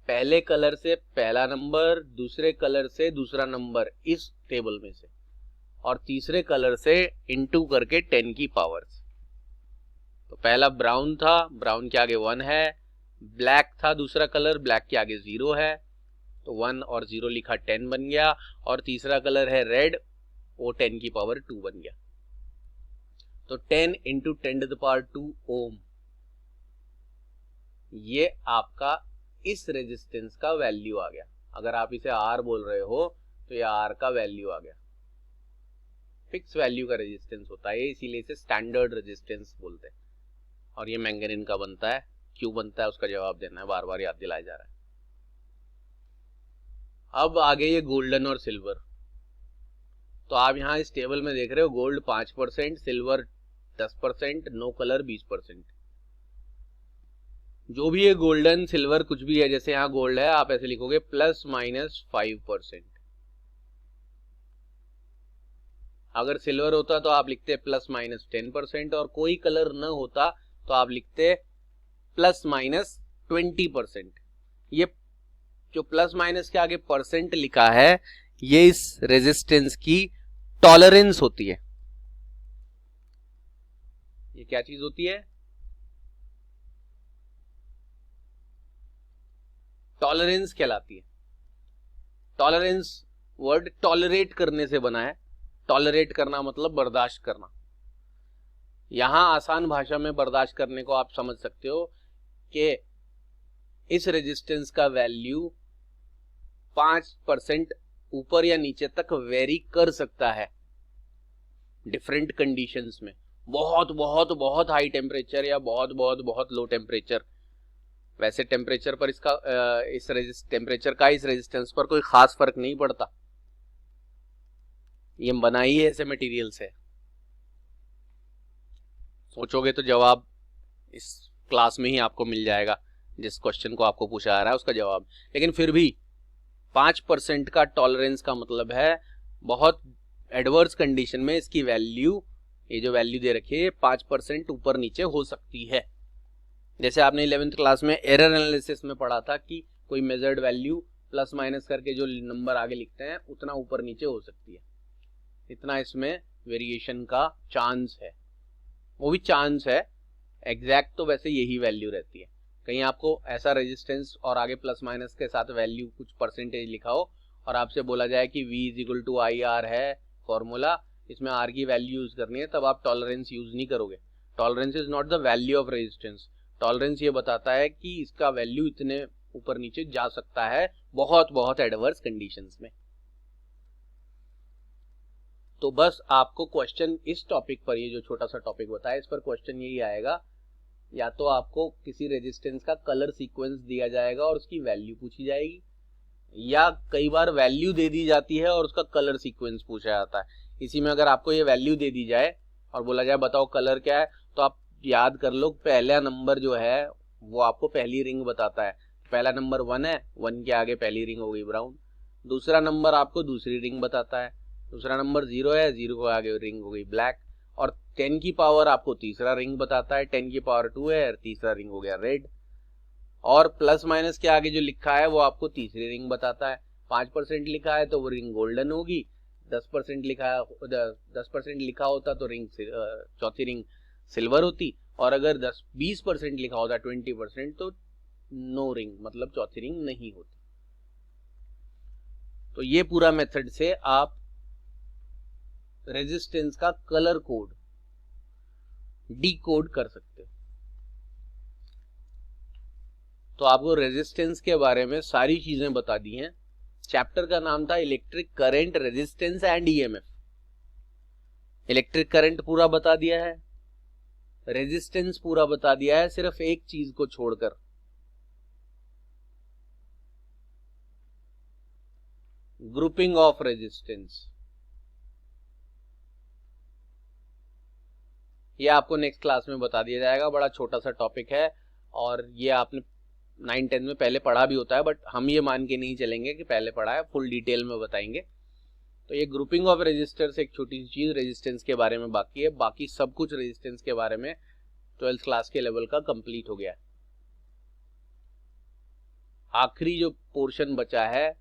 पहले कलर से पहला नंबर, दूसरे कलर से दूसरा नंबर इस टेबल में से, और तीसरे कलर से इनटू करके 10 की पावर्स। तो पहला ब्राउन था, ब्राउन के आगे 1 है। ब्लैक था दूसरा कलर, ब्लैक के आगे 0 है, तो 1 और 0 लिखा 10 बन गया। और तीसरा कलर है रेड, वो 10 की पावर 2 बन गया। तो 10 इंटू 10⁻²⁴ ओम, ये आपका इस रेजिस्टेंस का वैल्यू आ गया। अगर आप इसे R बोल रहे हो तो ये R का वैल्यू आ गया। फिक्स वैल्यू का रेजिस्टेंस होता है, इसीलिए इसे स्टैंडर्ड रेजिस्टेंस बोलते हैं। और ये मैंगनीज का बनता है, क्यों बनता है उसका जवाब देना है, बार बार याद दिलाया जा रहा है। अब आगे ये गोल्डन और सिल्वर। तो आप यहां इस टेबल में देख रहे हो गोल्ड 5%, सिल्वर 10%, नो कलर 20%। जो भी है गोल्डन सिल्वर कुछ भी है, जैसे यहां गोल्ड है आप ऐसे लिखोगे ±5%। अगर सिल्वर होता तो आप लिखते ±10%, और कोई कलर न होता तो आप लिखते ±20%। ये जो प्लस माइनस के आगे परसेंट लिखा है, ये इस रेजिस्टेंस की टॉलरेंस होती है। ये क्या चीज होती है? टॉलरेंस कहलाती है। टॉलरेंस वर्ड टॉलरेट करने से बना है। टॉलरेट करना मतलब बर्दाश्त करना। यहां आसान भाषा में बर्दाश्त करने को आप समझ सकते हो कि इस रेजिस्टेंस का वैल्यू 5% ऊपर या नीचे तक वेरी कर सकता है डिफरेंट कंडीशंस में। बहुत बहुत बहुत हाई टेम्परेचर या बहुत बहुत बहुत लो टेम्परेचर। वैसे टेम्परेचर पर इसका इस टेम्परेचर का इस रेजिस्टेंस पर कोई खास फर्क नहीं पड़ता, ये बना ही ऐसे मटेरियल से। सोचोगे तो जवाब इस क्लास में ही आपको मिल जाएगा, जिस क्वेश्चन को आपको पूछा जा रहा है उसका जवाब। लेकिन फिर भी 5% का टॉलरेंस का मतलब है बहुत एडवर्स कंडीशन में इसकी वैल्यू, ये जो वैल्यू दे रखी है 5% ऊपर नीचे हो सकती है। जैसे आपने 11th क्लास में एरर एनालिसिस में पढ़ा था कि कोई मेजर्ड वैल्यू प्लस माइनस करके जो नंबर आगे लिखते हैं उतना ऊपर नीचे हो सकती है, इतना इसमें वेरिएशन का चांस है। वो भी चांस है, एग्जैक्ट तो वैसे यही वैल्यू रहती है। कहीं आपको ऐसा रेजिस्टेंस और आगे प्लस माइनस के साथ वैल्यू कुछ परसेंटेज लिखा हो और आपसे बोला जाए कि V = IR है फॉर्मूला, इसमें R की वैल्यू यूज करनी है, तब आप टॉलरेंस यूज नहीं करोगे। Tolerance is not the value of resistance. Tolerance ये बताता है कि इसका वैल्यू इतने ऊपर नीचे जा सकता है बहुत बहुत एडवर्स कंडीशंस में। तो बस आपको क्वेश्चन इस टॉपिक पर, ये जो छोटा सा टॉपिक बताया इस पर क्वेश्चन यही आएगा, या तो आपको किसी रेजिस्टेंस का कलर सीक्वेंस दिया जाएगा और उसकी वैल्यू पूछी जाएगी, या कई बार वैल्यू दे दी जाती है और उसका कलर सीक्वेंस पूछा जाता है। इसी में अगर आपको ये वैल्यू दे दी जाए और बोला जाए बताओ कलर क्या है, तो आप याद कर लो पहला नंबर जो है वो आपको पहली रिंग बताता है। पहला नंबर 1 है, 1 के आगे पहली रिंग हो गई ब्राउन। दूसरा नंबर आपको दूसरी रिंग बताता है। दूसरा नंबर 0 है, 0 के आगे रिंग हो गई ब्लैक। और 10 की पावर आपको तीसरा रिंग बताता है, 10 की पावर 2 है, तीसरा रिंग हो गया रेड। और प्लस माइनस के आगे जो लिखा है वो आपको तीसरी रिंग बताता है। 5% लिखा है तो वो रिंग गोल्डन होगी, 10% लिखा 10% लिखा होता तो रिंग चौथी रिंग सिल्वर होती, और अगर 20% लिखा होता 20% तो नो रिंग, मतलब चौथी रिंग नहीं होती। तो ये पूरा मेथड से आप रेजिस्टेंस का कलर कोड डीकोड कर सकते हो। तो आपको रेजिस्टेंस के बारे में सारी चीजें बता दी हैं। चैप्टर का नाम था electric current, resistance and EMF. Electric current पूरा बता दिया है, रेजिस्टेंस पूरा बता दिया है, सिर्फ एक चीज को छोड़कर, ग्रुपिंग ऑफ रेजिस्टेंस। ये आपको नेक्स्ट क्लास में बता दिया जाएगा। बड़ा छोटा सा टॉपिक है और ये आपने 9-10 में पहले पढ़ा भी होता है, बट हम ये मान के नहीं चलेंगे कि पहले पढ़ा है, फुल डिटेल में बताएंगे। तो ये ग्रुपिंग ऑफ रेजिस्टर्स एक छोटी सी चीज रेजिस्टेंस के बारे में बाकी है, बाकी सब कुछ रेजिस्टेंस के बारे में 12th क्लास के लेवल का कंप्लीट हो गया है। आखिरी जो पोर्शन बचा है,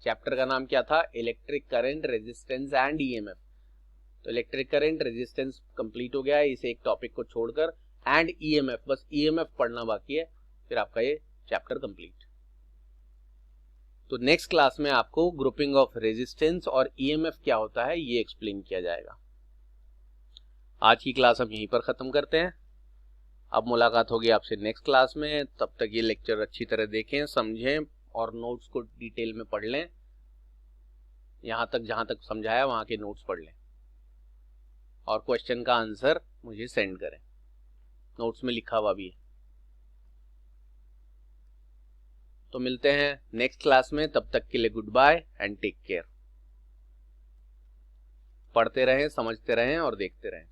चैप्टर का नाम क्या था, electric current, resistance and EMF. तो इलेक्ट्रिक करंट, रेजिस्टेंस कंप्लीट हो गया है इस एक टॉपिक को छोड़कर, एंड ईएमएफ, बस ईएमएफ पढ़ना बाकी है, फिर आपका ये चैप्टर कंप्लीट। तो नेक्स्ट क्लास में आपको ग्रुपिंग ऑफ रेजिस्टेंस और ईएमएफ क्या होता है ये एक्सप्लेन किया जाएगा। आज की क्लास हम यहीं पर खत्म करते हैं। अब मुलाकात होगी आपसे नेक्स्ट क्लास में। तब तक ये लेक्चर अच्छी तरह देखें, समझें और नोट्स को डिटेल में पढ़ लें। यहां तक जहां तक समझाया वहां के नोट्स पढ़ लें और क्वेश्चन का आंसर मुझे सेंड करें, नोट्स में लिखा हुआ भी है। तो मिलते हैं नेक्स्ट क्लास में, तब तक के लिए goodbye and take care. पढ़ते रहें, समझते रहें और देखते रहें।